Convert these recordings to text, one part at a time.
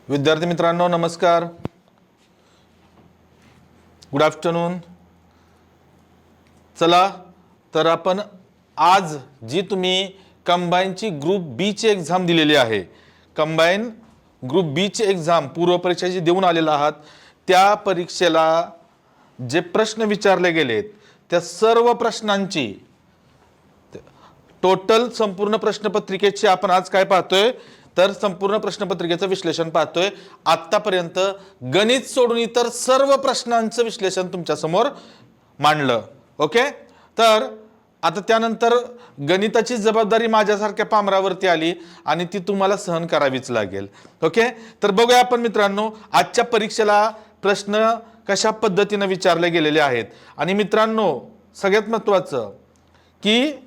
विद्यार्थी मित्रांनो नमस्कार, गुड आफ्टरनून। चला तर आपण आज जी तुम्ही कंबाईनची ग्रुप बी ची एक्झाम दिलेली आहे, कंबाईन ग्रुप बी ची एक्झाम पूर्व परीक्षा जी देऊन आलेला आहात, त्या परीक्षेला जे प्रश्न विचारले गेलेत त्या सर्व प्रश्नांची टोटल संपूर्ण प्रश्नपत्रिकेची आपण आज काय पाहतोय तर संपूर्ण प्रश्नपत्रिकेचं विश्लेषण पाहतोय। आतापर्यंत गणित सोडून इतर सर्व प्रश्नांचं विश्लेषण तुमच्या समोर मांडलं। ओके, तर आता त्यानंतर गणिताची जबाबदारी माझ्यासारख्या पामरावरती आली आणि ती तुम्हाला सहन करावीच लागेल। ओके, तर बघूया आपण मित्रांनो आजच्या परीक्षेला प्रश्न कशा पद्धतीने विचारले गेलेले आहेत। आणि मित्रांनो सगळ्यात महत्त्वाचं की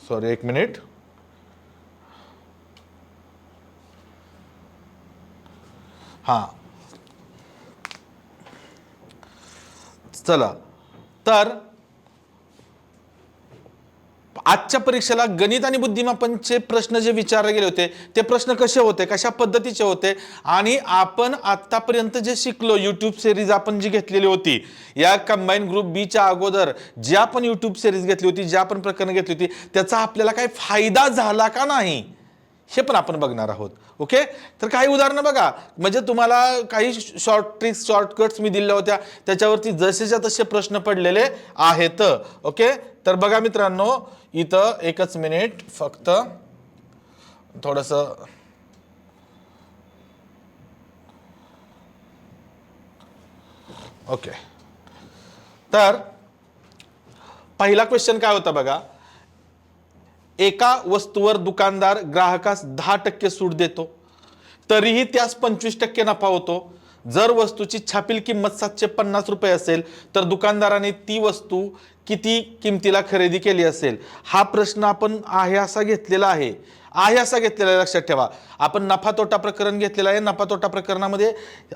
सॉरी एक मिनिट, हा चला तर आजच्या परीक्षेला गणित आणि बुद्धिमापनचे प्रश्न जे विचारले गेले होते ते प्रश्न कसे होते, कशा पद्धतीचे होते आणि आपण आतापर्यंत जे शिकलो यूट्यूब सिरीज आपण जी घेतलेली होती या कंबाईन ग्रुप बी च्या अगोदर जी आपण यूट्यूब सिरीज घेतली होती, जी आपण प्रकरण घेतली होती त्याचा आपल्याला काही फायदा झाला का नाही हे पण आपण बघणार आहोत। ओके, तर काही उदाहरणं बघा, म्हणजे तुम्हाला काही शॉर्ट ट्रिक्स शॉर्टकट्स मी दिल्या होत्या त्याच्यावरती जसेच्या तसे प्रश्न पडलेले आहेत। ओके, तर बघा मित्रांनो इथं एकच मिनिट फक्त थोडंसं ओके, तर पहिला क्वेश्चन काय होता बघा, एका वस्तूवर दुकानदार ग्राहकास 10% सूट देतो तरीही त्यास 25% नफा होतो। जर वस्तूची छापील किंमत 750 रुपये असेल तर दुकानदाराने ती वस्तू किती किमतीला खरेदी केली असेल। हा प्रश्न आपण आहे असा घेतलेला आहे, लक्षात ठेवा। आपण नफा तोटा प्रकरण घेतलेला आहे, नफा तोटा प्रकरणामध्ये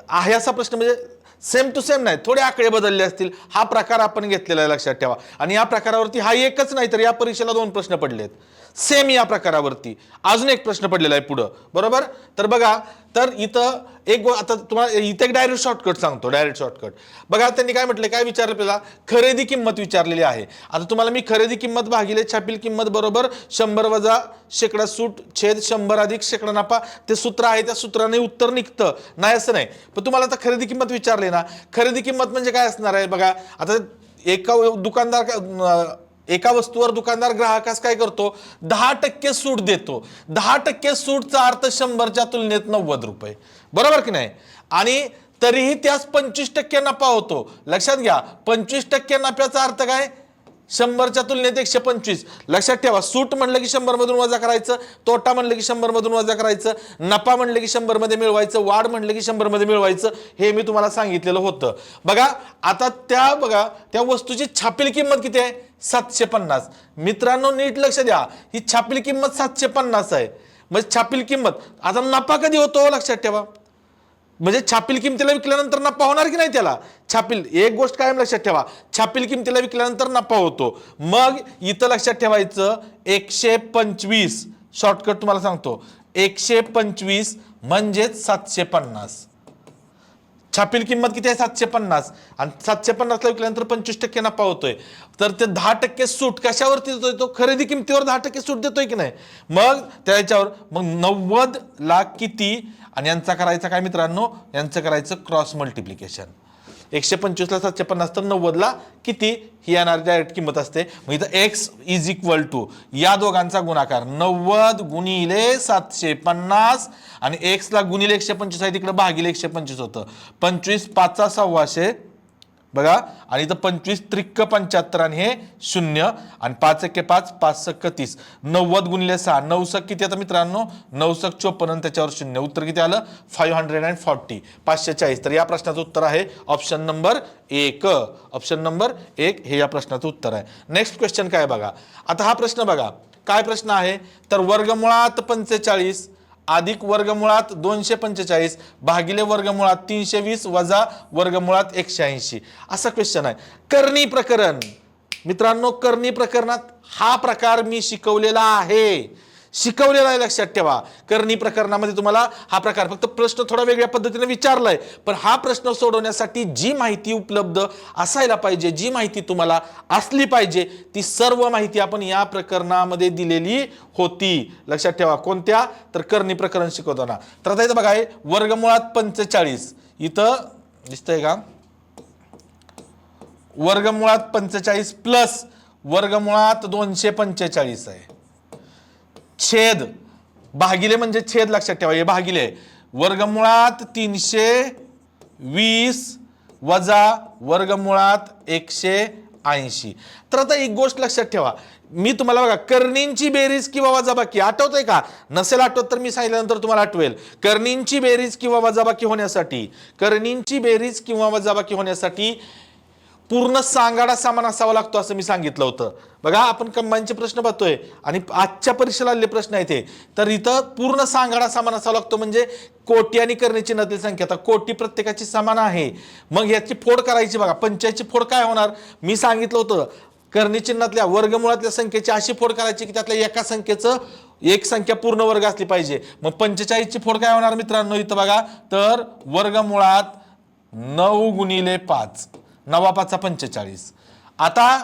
आहे असा प्रश्न म्हणजे सेम टू सेम नाही, थोडे आकडे बदलले असतील, हा प्रकार आपण घेतलेला आहे लक्षात ठेवा। आणि या प्रकारावरती हा एकच नाही तर या परीक्षेला 2 प्रश्न पडलेत सेम या प्रकारावरती, अजून एक प्रश्न पडलेला आहे पुढे, बरोबर। तर बघा, तर इथं एक आता तुम्हाला इथे एक डायरेक्ट शॉर्टकट सांगतो, डायरेक्ट शॉर्टकट बघा। त्यांनी काय म्हटलं, काय विचारलं आपल्याला, खरेदी किंमत विचारलेली आहे। आता तुम्हाला मी खरेदी किंमत भागिले छापील किंमत बरोबर 100 वजा शेकडा सूट छेद 100 अधिक शेकडा नफा, ते सूत्र आहे, त्या सूत्राने उत्तर निघतं नाही असं नाही। पण तुम्हाला आता खरेदी किंमत विचारली ना, खरेदी किंमत म्हणजे काय असणार आहे बघा। आता एका वस्तूवर दुकानदार ग्राहकास काय करतो, 10% सूट देतो। 10% सूटचा अर्थ 100च्या तुलनेत 90 रुपये, बरोबर की नाही। आणि तरीही त्यास 25% नफा होतो। लक्षात घ्या, 25% नफ्याचा अर्थ काय, 100च्या तुलनेत 125। लक्षात ठेवा, सूट म्हणलं की 100 मधून वजा करायचं, तोटा म्हणलं की 100 मधून वजा करायचं, नफा म्हणलं की 100 मध्ये मिळवायचं, वाढ म्हणलं की 100 मध्ये मिळवायचं, हे मी तुम्हाला सांगितलेलं होतं। बघा आता त्या वस्तूची छापील किंमत किती आहे, 750। मित्रांनो नीट लक्ष द्या, ही छापील किंमत 750 आहे। म्हणजे छापील किंमत, आता नफा कधी होतो लक्षात ठेवा, म्हणजे छापील किमतीला विकल्यानंतर नफा होणार की नाही त्याला, छापील एक गोष्ट कायम लक्षात ठेवा, छापील किमतीला विकल्यानंतर नफा होतो। मग इथं लक्षात ठेवायचं 125, शॉर्टकट तुम्हाला सांगतो, 125 म्हणजेच 750। छापील किंमत किती आहे, 750, आणि 750 ला विकल्यानंतर 25% नफा होतोय। तर ते 10% सूट कशावरती देतोय, तो खरेदी किमतीवर 10% सूट देतोय की नाही। मग त्याच्यावर मग 90 लाख किती, आणि यांचा करायचा काय मित्रांनो, यांचं करायचं क्रॉस मल्टिप्लिकेशन। 125 ला 750 तर 90 ला किती ही येणारी डायरेक्ट किंमत असते। मग इथं x इज इक्वल टू या दोघांचा गुणाकार 90 गुणिले 750 आणि x ला गुणिले 125 आहे, तिकडे भागिले 125 होतं। 25 5 100 बघा, आणि इथं 25 त्रिक 75 आणि हे 0 आणि 5 1 5 5 6 30, 90 गुणिले 6 9 6 किती आता मित्रांनो, 9 6 54 आणि त्याच्यावर 0, उत्तर किती आलं 540, 540। तर या प्रश्नाचं उत्तर आहे ऑप्शन नंबर 1, ऑप्शन नंबर 1 हे या प्रश्नाचं उत्तर आहे। नेक्स्ट क्वेश्चन काय बघा, आता हा प्रश्न बघा काय प्रश्न आहे, तर वर्गमुळात 45 अधिक वर्गमुळात 245 भागिले वर्गमुळात 320 वजा वर्गमुळात 180 असा क्वेश्चन आहे। करणी प्रकरण मित्रांनो, करणी प्रकरणात हा प्रकार मी शिकवलेला आहे। शिकवलेला आहे, लक्षात ठेवा. कर्णी प्रकरणामध्ये तुम्हाला हा प्रकार, फक्त प्रश्न थोडा वेगळ्या पद्धतीने विचारलाय, पण हा प्रश्न सोडवण्यासाठी जी माहिती उपलब्ध असायला पाहिजे, जी माहिती तुम्हाला असली पाहिजे, ती सर्व माहिती आपण या प्रकरणामध्ये दिलेली होती. लक्षात ठेवा. कोणत्या? तर कर्णी प्रकरण शिकवताना. तर आता इथं बघा, वर्गमुळात 45 इथं दिसतंय का? वर्गमुळात 45 प्लस वर्गमुळात 245 आहे. छेद भागिले म्हणजे छेद, लक्षात ठेवा, हे भागिले. वर्गमुळात 320 वजा वर्गमुळात 180. तर आता एक गोष्ट लक्षात ठेवा, मी तुम्हाला बघा कर्णींची बेरीज किंवा वजाबाकी आठवतंय का? नसेल आठवत तर मी सांगितल्यानंतर तुम्हाला आठवेल. कर्णींची बेरीज किंवा वजाबाकी होण्यासाठी, कर्णींची बेरीज किंवा वजाबाकी होण्यासाठी पूर्ण सांगाडा समान असावा लागतो असं मी सांगितलं होतं. बघा, आपण कंबाईनचे प्रश्न पाहतोय आणि आजच्या परीक्षेला आलेले प्रश्न आहेत ते. तर इथं पूर्ण सांगाडा समान असावा लागतो, म्हणजे कोटी आणि कर्णी चिन्हातील संख्या. आता कोटी प्रत्येकाची समान आहे, मग याची फोड करायची. बघा, 45 ची फोड काय होणार? मी सांगितलं होतं, कर्णी चिन्हातल्या वर्गमुळातल्या संख्येची अशी फोड करायची की त्यातल्या एका संख्येचं एक संख्या पूर्ण वर्ग असली पाहिजे. मग 45 ची फोड काय होणार मित्रांनो? इथं बघा, तर वर्गमुळात 9 गुणिले 5, 9 5 45. आता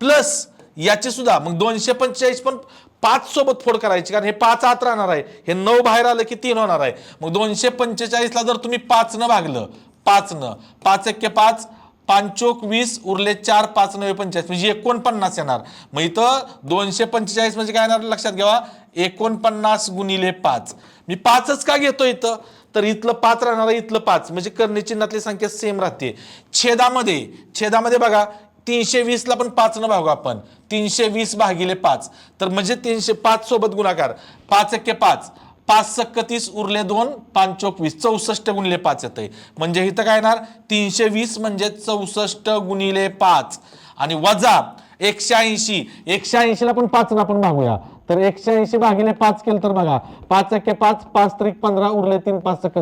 प्लस याची सुद्धा मग 245 पण 5 सोबत फोड करायची, कारण हे 5 आत राहणार आहे, हे 9 बाहेर आलं की 3 होणार आहे. मग 245 ला जर तुम्ही 5 न भागलं, 5 न 5 1 5, 5 चोक 20, उरले 4, 5 9 45, म्हणजे 49 येणार. मग इथं 245 म्हणजे काय येणार? लक्षात घ्यावा, 49 गुणिले 5. मी 5च का घेतो इथं? तर इथलं 5 राहणार आहे, इथलं 5, म्हणजे कर्णी चिन्हातली संख्या सेम राहते. छेदामध्ये बघा, 320 ला पण 5 न भागू आपण, 320 भागिले 5, तर म्हणजे 305 सोबत गुणाकार, 5 1 5, 5 सक्क 30, उरले 2, 5 चोक 20, 64 गुणिले 5 येतंय. म्हणजे इथं काय येणार? 320 म्हणजे 64 गुणिले 5 आणि वजा 180. 180 ला पण 5 ना आपण भागूया, तर 180 भागिले 5 केलं तर बघा, 5 1 5, 5 3 15, उरले 3, 5 सक्क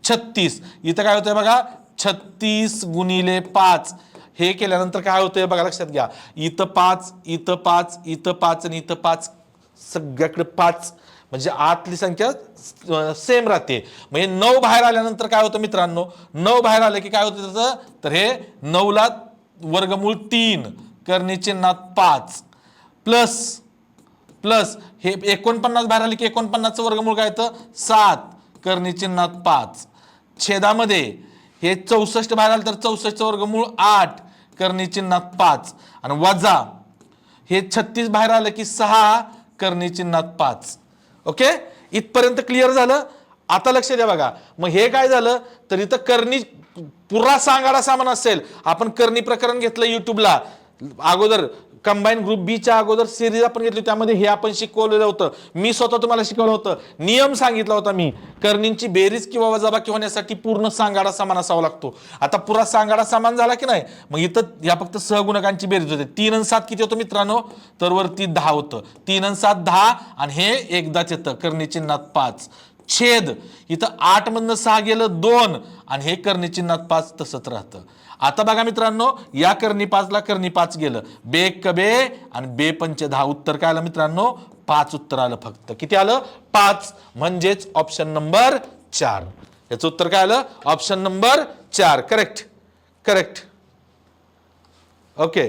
36. इथं काय होतंय बघा, 36 गुणिले 5. हे केल्यानंतर काय होतंय बघा, लक्षात घ्या, इथं 5, इथं 5, इथं 5 आणि इथं 5, सगळ्याकडे 5, म्हणजे आतली संख्या सेम राहते. म्हणजे 9 बाहेर आल्यानंतर काय होतं मित्रांनो? 9 बाहेर आलं की काय होतं त्याचं? तर हे 9 ला वर्गमूळ 3, कर्णी चिन्हात 5, प्लस हे 49 बाहेर आले की 49चं वर्गमूळ काय येतं? 7, कर्णी चिन्हात 5. छेदामध्ये हे 64 बाहेर आलं तर 64चं वर्गमूळ 8, कर्णी चिन्हात 5 आणि वजा हे 36 बाहेर आलं की 6, कर्णी चिन्हात 5. ओके, इथपर्यंत क्लिअर झालं? आता लक्ष द्या बघा, मग हे काय झालं? तर इथं कर्णी पुरा सांगाडा समान असेल. आपण कर्णी प्रकरण घेतलं युट्यूबला अगोदर, कंबाईन ग्रुप बी च्या अगोदर सिरीज आपण घेतली, त्यामध्ये हे आपण शिकवलेलं होतं. मी स्वतः तुम्हाला शिकवलं होतं, नियम सांगितला होता मी. कर्णींची बेरीज किंवा वजाबाकी होण्यासाठी पूर्ण सांगाडा समान असावा लागतो. आता पुरा सांगाडा समान झाला की नाही? मग इथं या फक्त सहगुणकांची बेरीज होते. 3 आणि 7 किती होतं मित्रांनो? तर वरती 10 होतं. 3 आणि 7 10, आणि हे एकदाच येतं, कर्णी चिन्हात 5. छेद इथं 8 मधनं 6 गेलं 2, आणि हे कर्णी चिन्हात 5 तसंच राहतं. आता बघा मित्रांनो, या कर्णी 5 ला कर्णी 5 गेलं, बे एक बे आणि बे पंचे 10. उत्तर काय आलं मित्रांनो? 5 उत्तर आलं. फक्त किती आलं? 5. म्हणजेच ऑप्शन नंबर 4. याचं उत्तर काय आलं? Option number 4. करेक्ट. ओके,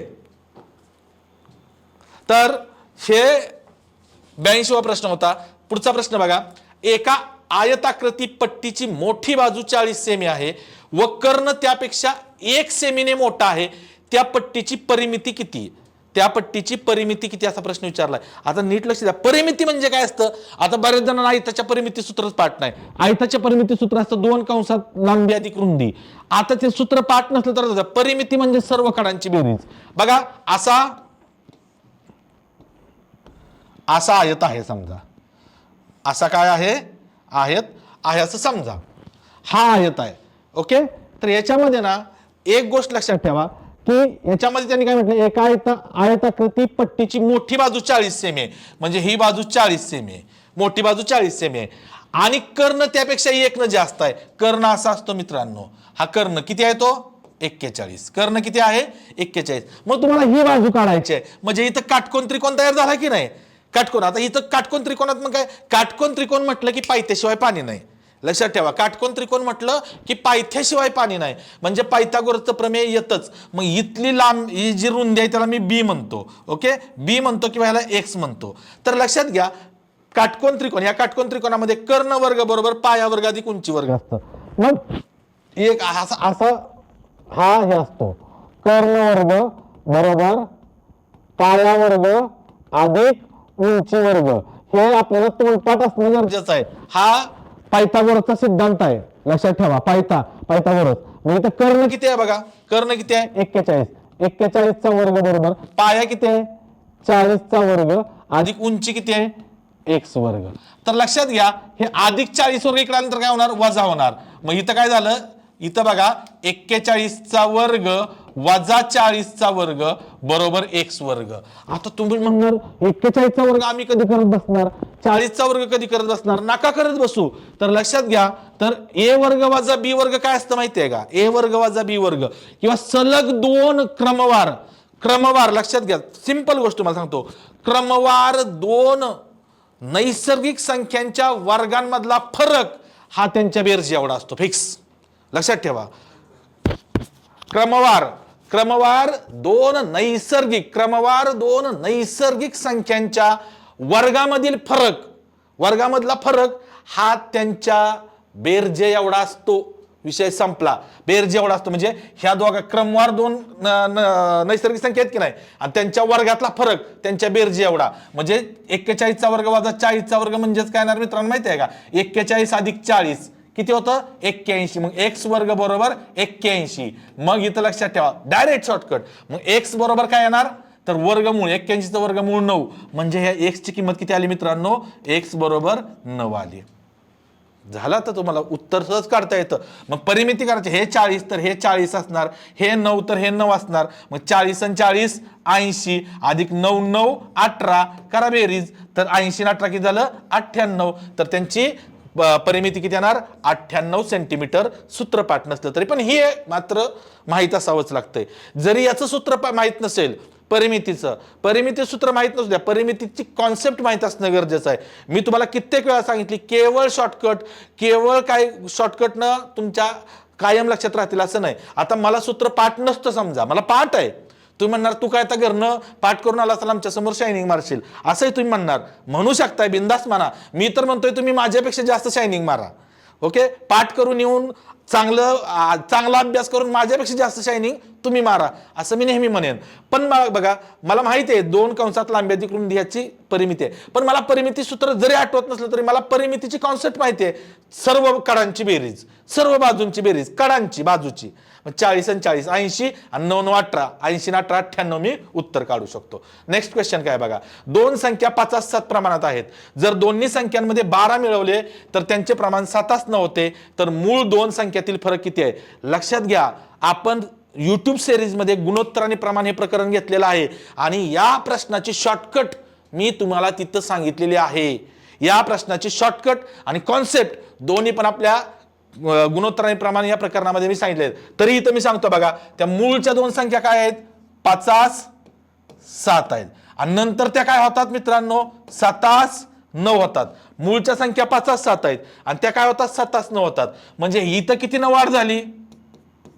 तर हे 82वा प्रश्न होता. पुढचा प्रश्न बघा, एका आयताकृती पट्टीची मोठी बाजू 40 सेमी आहे व कर्ण त्यापेक्षा 1 सेमीने मोठा आहे, त्या पट्टीची परिमिती किती? त्या पट्टीची परिमिती किती असा प्रश्न विचारलाय. आता नीट लक्ष द्या, परिमिती म्हणजे काय असतं? आता बरेच जणांना आयताच्या परिमिती सूत्रच पाठ नाही. आयताच्या परिमिती सूत्र असतं 2 कंसात लांबी अधिक रुंदी. आता ते सूत्र पाठ नसलं तर परिमिती म्हणजे सर्व कडांची बेरीज. बघा, असा आयत आहे समजा, असा काय आहे? आयत आहे असं समजा, हा आयत आहे. ओके, तर याच्यामध्ये ना एक गोष्ट लक्षात ठेवा की याच्यामध्ये त्यांनी काय म्हटलं, एका आयताकृती पट्टीची मोठी बाजू 40 सेमी आहे, म्हणजे ही बाजू 40 सेमी आहे, मोठी बाजू 40 सेमी आहे, आणि कर्ण त्यापेक्षा 1 न जास्त आहे. कर्ण असा असतो मित्रांनो, हा कर्ण किती आहे तो? 41. कर्ण किती आहे? 41. मग तुम्हाला ही बाजू काढायची आहे, म्हणजे इथं काटकोन त्रिकोण तयार झाला की नाही? काटकोन. आता इथं काटकोन त्रिकोणात मग काय, काटकोन त्रिकोण म्हटलं की पायथ्याशिवाय पाणी नाही. लक्षात ठेवा, काटकोन त्रिकोण म्हटलं की पायथ्याशिवाय पाणी नाही, म्हणजे पायथागोरसचं प्रमेय येतच. मग इथली लांब ही जी रुंदी आहे त्याला मी बी म्हणतो. ओके, बी म्हणतो किंवा ह्याला एक्स म्हणतो. तर लक्षात घ्या, काटकोन त्रिकोण, या काटकोन त्रिकोणामध्ये कर्ण वर्ग बरोबर पाया वर्ग अधिक उंची वर्ग असतं. मग एक असं हा हे असतो, कर्ण वर्ग बरोबर पाया वर्ग अधिक उंची वर्ग. हे आपल्याला तोंडपाठ असणं गरजेचं आहे. हा पायथागोरसचा सिद्धांत आहे, लक्षात ठेवा. पायथागोरस म्हणजे कर्ण किती आहे बघा, कर्ण किती आहे 41. 41चा वर्ग बरोबर पाया किती आहे 40चा वर्ग अधिक उंची किती आहे x वर्ग. तर लक्षात घ्या, हे अधिक 40 वर्ग इकडे आल्यानंतर काय होणार, वजा होणार. मग इथं काय झालं, इथं बघा 41चा वर्ग वजा 40चा वर्ग बरोबर x वर्ग. आता तुम्ही म्हणणार 41चा वर्ग आम्ही कधी करत बसणार, 40चा वर्ग कधी करत बसणार, नका करत बसू. तर लक्षात घ्या, तर a वर्ग वजा b वर्ग काय असतं माहितीये का, a वर्ग वजा b वर्ग किंवा सलग दोन क्रमवार लक्षात घ्या. सिंपल गोष्ट तुम्हाला सांगतो, क्रमवार दोन नैसर्गिक संख्यांच्या वर्गांमधला फरक हा त्यांच्या बेरजे एवढा असतो, फिक्स. लक्षात ठेवा, क्रमवार दोन नैसर्गिक संख्यांच्या वर्गामधला फरक हा त्यांच्या बेरजे एवढा असतो. विषय संपला. बेरजे एवढा असतो म्हणजे ह्या दोघा क्रमवार दोन नैसर्गिक संख्या आहेत की नाही, आणि त्यांच्या वर्गातला फरक त्यांच्या बेरजे एवढा. म्हणजे 41चा वर्ग वजा 40चा वर्ग म्हणजेच काय येणार मित्रांनो माहिती आहे का, 41 अधिक 40 किती होतं 81. मग x वर्ग बरोबर 81. मग इथं लक्षात ठेवा, डायरेक्ट शॉर्टकट. मग x बरोबर काय येणार, तर वर्गमूळ 81चं वर्गमूळ 9. म्हणजे ह्या x ची किंमत किती आली मित्रांनो, x बरोबर 9 आली. झाला, तर तुम्हाला उत्तर सहज काढता येतं. मग परिमिती करायची, हे 40 तर हे 40 असणार, हे 9 तर हे 9 असणार. मग 40 आणि 40 80 अधिक 9 9 18 करा बेरीज, तर 80 आणि 18 किती झालं 98. तर त्यांची परिमिती किती येणार 98 सेंटीमीटर. सूत्रपाठ नसलं तरी पण हे मात्र माहीत असावंच लागतंय. जरी याचं सूत्र माहीत नसेल, परिमिती सूत्र माहीत नसू द्या, परिमितीची कॉन्सेप्ट माहीत असणं गरजेचं आहे. मी तुम्हाला कित्येक वेळा सांगितली, केवळ शॉर्टकटनं तुमच्या कायम लक्षात राहतील असं नाही. आता मला सूत्र पाठ नसतं, समजा मला पाठ आहे, तुम्ही म्हणणार तू काय आता घरनं पाठ करून आला असाल आमच्या समोर शायनिंग मारशील, असंही तुम्ही म्हणणार, म्हणू शकताय, बिंदास म्हणा. मी तर म्हणतोय तुम्ही माझ्यापेक्षा जास्त शायनिंग मारा. ओके, पाठ करून येऊन चांगला अभ्यास करून माझ्यापेक्षा जास्त शायनिंग तुम्ही मारा, असं मी नेहमी म्हणेन. पण बघा, मला माहिती आहे 2 कंसात लांबी अधिक रुंदी ह्याची परिमिती आहे, पण मला परिमिती सूत्र जरी आठवत नसलं तरी मला परिमितीची कॉन्सेप्ट माहिती आहे. सर्व कडांची बेरीज, सर्व बाजूंची बेरीज, कडांची बाजूची. 40 आणि 40 80 आणि 9 9 18 80 18 98 मी उत्तर काढू शकतो. नेक्स्ट क्वेश्चन काय बघा, दोन संख्या 5-7 प्रमाणात आहेत. जर दोन्ही संख्यांमध्ये 12 मिळवले तर त्यांचे प्रमाण 7 होते, तर मूळ दोन संख्यातील फरक किती आहे. लक्षात घ्या, आपण युट्यूब सिरीजमध्ये गुणोत्तर आणि प्रमाण हे प्रकरण घेतलेलं आहे, आणि या प्रश्नाची शॉर्टकट मी तुम्हाला तिथं सांगितलेली आहे. या प्रश्नाची शॉर्टकट आणि कॉन्सेप्ट दोन्ही पण आपल्या गुणोत्तर आणि प्रमाण या प्रकरणामध्ये मी सांगितले. तरी इथं मी सांगतो बघा, त्या मूळच्या दोन संख्या काय आहेत 50 7 आहेत, आणि नंतर त्या काय होतात मित्रांनो 7 9 होतात. मूळच्या संख्या 50 7 आहेत आणि त्या काय होतात 7 9 होतात. म्हणजे इथं किती न वाढ झाली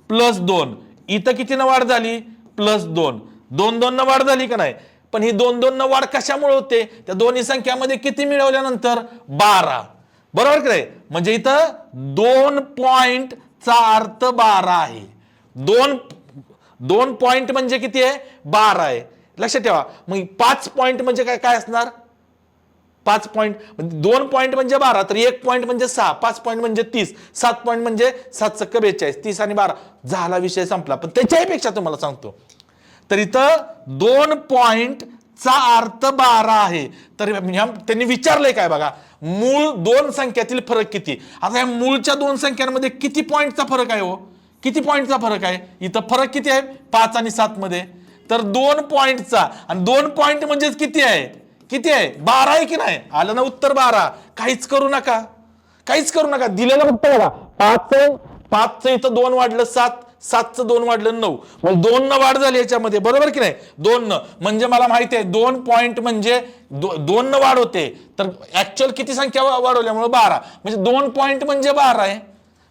+2, इथं किती न वाढ झाली +2, 2 2 न वाढ झाली का नाही. पण ही 2 2 न वाढ कशामुळे होते, त्या दोन्ही संख्यामध्ये किती मिळवल्यानंतर 12, बरोबर की नाही. म्हणजे इथं 2 पॉइंटचा अर्थ 12 आहे. 2 पॉइंट म्हणजे किती आहे 12 आहे. लक्षात ठेवा. मग 5 पॉइंट म्हणजे काय असणार 5 पॉइंट, 2 पॉइंट म्हणजे 12, तर 1 पॉइंट म्हणजे 6, 5 पॉइंट म्हणजे 30, 7 पॉइंट म्हणजे 7 × 42, 30 आणि 12 झाला, विषय संपला. पण त्याच्यापेक्षा तुम्हाला सांगतो, तर इथं 2 पॉइंटचा अर्थ 12 आहे. तर त्यांनी विचारलंय काय बघा, मूळ दोन संख्यातील फरक किती. आता या मूळच्या दोन संख्यांमध्ये किती पॉइंटचा फरक आहे हो, किती पॉइंटचा फरक आहे. इथं फरक किती आहे 5 आणि 7 मध्ये, तर 2 पॉइंटचा. आणि 2 पॉइंट म्हणजेच किती आहे 12 आहे की नाही. आलं ना उत्तर 12. काहीच करू नका, दिलेलं उत्तर बघा 5 इथं 2 वाढलं 7, 7चं 2 वाढलं 9, मग 2 न वाढ झाली याच्यामध्ये, बरोबर की नाही? 2 न म्हणजे मला माहिती आहे 2 पॉईंट म्हणजे 2 न वाढ होते, तर ऍक्च्युअल किती संख्या वाढवल्यामुळे 12, म्हणजे 2 पॉईंट म्हणजे 12 आहे.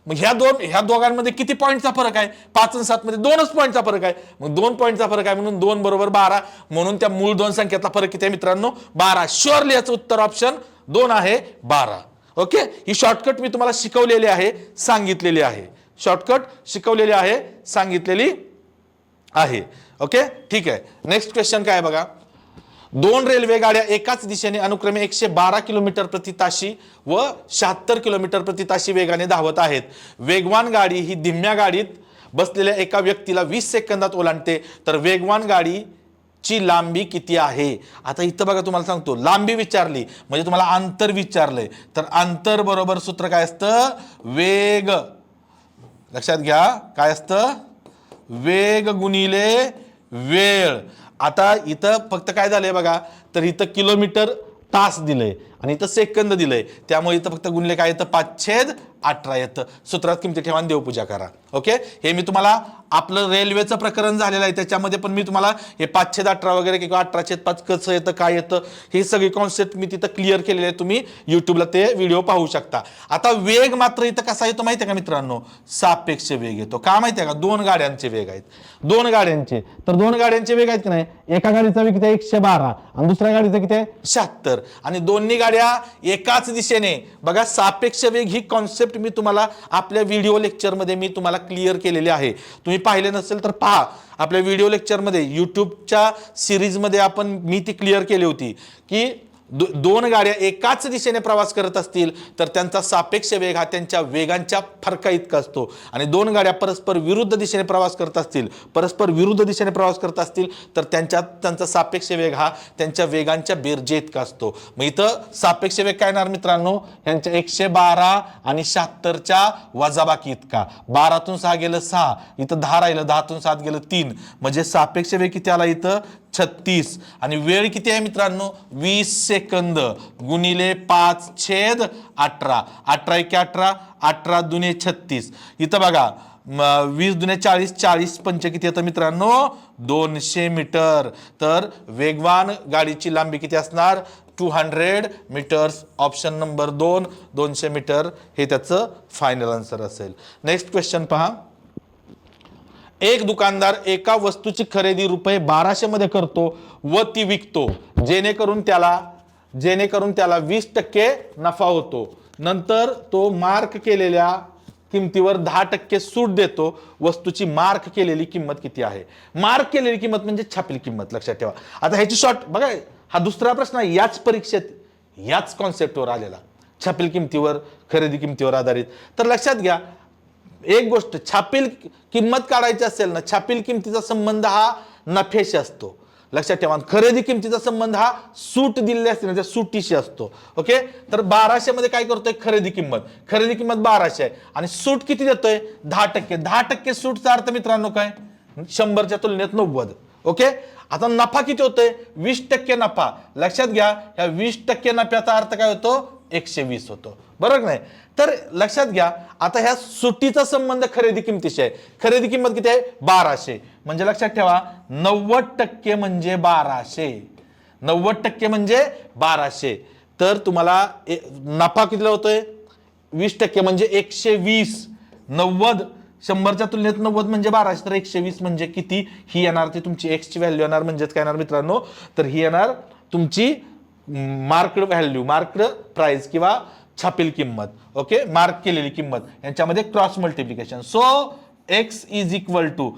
मग ह्या दोघांमध्ये किती पॉईंटचा फरक आहे? 5 आणि 7 मध्ये 2च पॉईंटचा फरक आहे. मग 2 पॉईंटचा फरक आहे म्हणून 2 बरोबर 12, म्हणून त्या मूळ 2 संख्येतला फरक किती आहे मित्रांनो? 12. शुअरली याचं उत्तर ऑप्शन 2 आहे, 12. ओके, ही शॉर्टकट मी तुम्हाला शिकवलेली आहे, सांगितलेली आहे. शॉर्टकट शिकवलेली आहे, सांगितलेली आहे. ओके, ठीक आहे. नेक्स्ट क्वेश्चन काय बघा. 2 रेल्वे गाड्या एकाच दिशेने अनुक्रमे 112 किलोमीटर प्रति ताशी व 76 किलोमीटर प्रति ताशी वेगाने धावत आहेत. वेगवान गाडी ही धीम्या गाडीत बसलेल्या एका व्यक्तीला 20 सेकंदात ओलांडते, तर वेगवान गाडीची लांबी किती आहे? आता इथं बघा, तुम्हाला सांगतो, लांबी विचारली म्हणजे तुम्हाला अंतर विचारलंय, तर अंतर बरोबर सूत्र काय असतं? वेग. लक्षात घ्या, काय असतं? वेग गुणिले वेळ. आता इथं फक्त काय झालंय बघा, तर इथं किलोमीटर तास दिलंय आणि इथं सेकंद दिलंय, त्यामुळे इथं फक्त गुणले काय येतं? 5/18 येतं. सूत्रात किमती ठेवा आणि देवपूजा करा. ओके, हे मी तुम्हाला आपलं रेल्वेचं प्रकरण झालेलं आहे, त्याच्यामध्ये पण मी तुम्हाला हे 5/18 वगैरे किंवा 18/5 कसं येतं, काय येतं, हे सगळी कॉन्सेप्ट मी तिथं क्लिअर केलेले आहे. तुम्ही युट्यूबला ते व्हिडिओ पाहू शकता. आता वेग मात्र इथं कसा येतो माहिती आहे का मित्रांनो? सापेक्ष वेग येतो. का माहिती आहे का? 2 गाड्यांचे वेग आहेत, 2 गाड्यांचे, तर 2 गाड्यांचे वेग आहेत की नाही? एका गाडीचा वेग किती आहे? 112 आणि दुसऱ्या गाडीचा किती आहे? 76, आणि दोन्ही गाड्या एकाच दिशेने. बघा, सापेक्ष वेग ही कॉन्सेप्ट मी तुम्हाला आपल्या व्हिडिओ लेक्चरमध्ये मी तुम्हाला क्लिअर केलेली आहे. तुम्ही पाहिले नसेल तर पहा, आपल्या व्हिडिओ लेक्चरमध्ये युट्यूबच्या सिरीजमध्ये मी ती क्लिअर केली होती की 2 गाड्या एकाच दिशेने प्रवास करत असतील तर त्यांचा सापेक्ष वेग हा त्यांच्या वेगांच्या फरका इतका असतो, आणि 2 गाड्या परस्पर विरुद्ध दिशेने प्रवास करत असतील तर त्यांचा सापेक्ष वेग हा त्यांच्या वेगांच्या बेरजे इतका असतो. मग इथं सापेक्ष वेग काय येणार मित्रांनो? यांच्या 112 आणि 76च्या वजाबाकी इतका. 12तून 6 गेलं 6, इथं 10 राहिलं, 10तून 7 गेलं 3, म्हणजे सापेक्ष वेग किती आला इथं? 36. आणि वेळ किती आहे मित्रांनो? 20 सेकंद गुणिले 5/18. 18 × 18, 18 दुने 36. इथं बघा, 20 दुने 40, 40 पंच किती येतं मित्रांनो? 200 मीटर. तर वेगवान गाडीची लांबी किती असणार? 200 मीटर्स. ऑप्शन नंबर 2, 200 मीटर हे त्याचं फायनल आन्सर असेल. नेक्स्ट क्वेश्चन पहा. एक दुकानदार एका वस्तूची खरेदी रुपये 1200 मध्ये करतो व ती विकतो, जेणेकरून त्याला 20% नफा होतो. नंतर तो मार्क केलेल्या किमतीवर 10% सूट देतो. वस्तूची मार्क केलेली किंमत किती आहे? मार्क केलेली किंमत म्हणजे छापील किंमत. लक्षात ठेवा. आता ह्याची शॉर्ट बघा, हा दुसरा प्रश्न आहे याच परीक्षेत, याच कॉन्सेप्टवर आलेला, छापील किमतीवर, खरेदी किमतीवर आधारित. तर लक्षात घ्या एक गोष्ट, छापील किंमत काढायची असेल ना, छापील किमतीचा संबंध हा नफ्याशी असतो. लक्षात ठेवा. खरेदी किमतीचा संबंध हा सूट दिलेली असते ना, त्या सुटीशी असतो. ओके, तर 1200 मध्ये काय करतोय? खरेदी किंमत 1200 आहे आणि सूट किती देतोय? 10%. 10% सूटचा अर्थ मित्रांनो काय? 100च्या तुलनेत 90. ओके, आता नफा किती होतोय? 20% नफा. लक्षात घ्या, ह्या 20% नफ्याचा अर्थ काय होतो? 120 होतो. बरोबर नाही? तर लक्षात घ्या, आता ह्या सुट्टीचा संबंध खरेदी किमतीशी आहे. खरेदी किंमत किती आहे? 1200. म्हणजे लक्षात ठेवा, 90% म्हणजे 1200. 90% म्हणजे 1200. तर तुम्हाला नफा कितीला होतोय? 20% म्हणजे 120. 90 100च्या तुलनेत 90 म्हणजे 1200, तर 120 म्हणजे किती? ही येणार ती तुमची एक्स ची व्हॅल्यू येणार. म्हणजेच काय येणार मित्रांनो? तर ही येणार तुमची मार्क्ड व्हॅल्यू, मार्क्ड प्राइस किंवा छापील किंमत. ओके, मार्क केलेली किंमत, यांच्यामध्ये cross multiplication. So x is equal to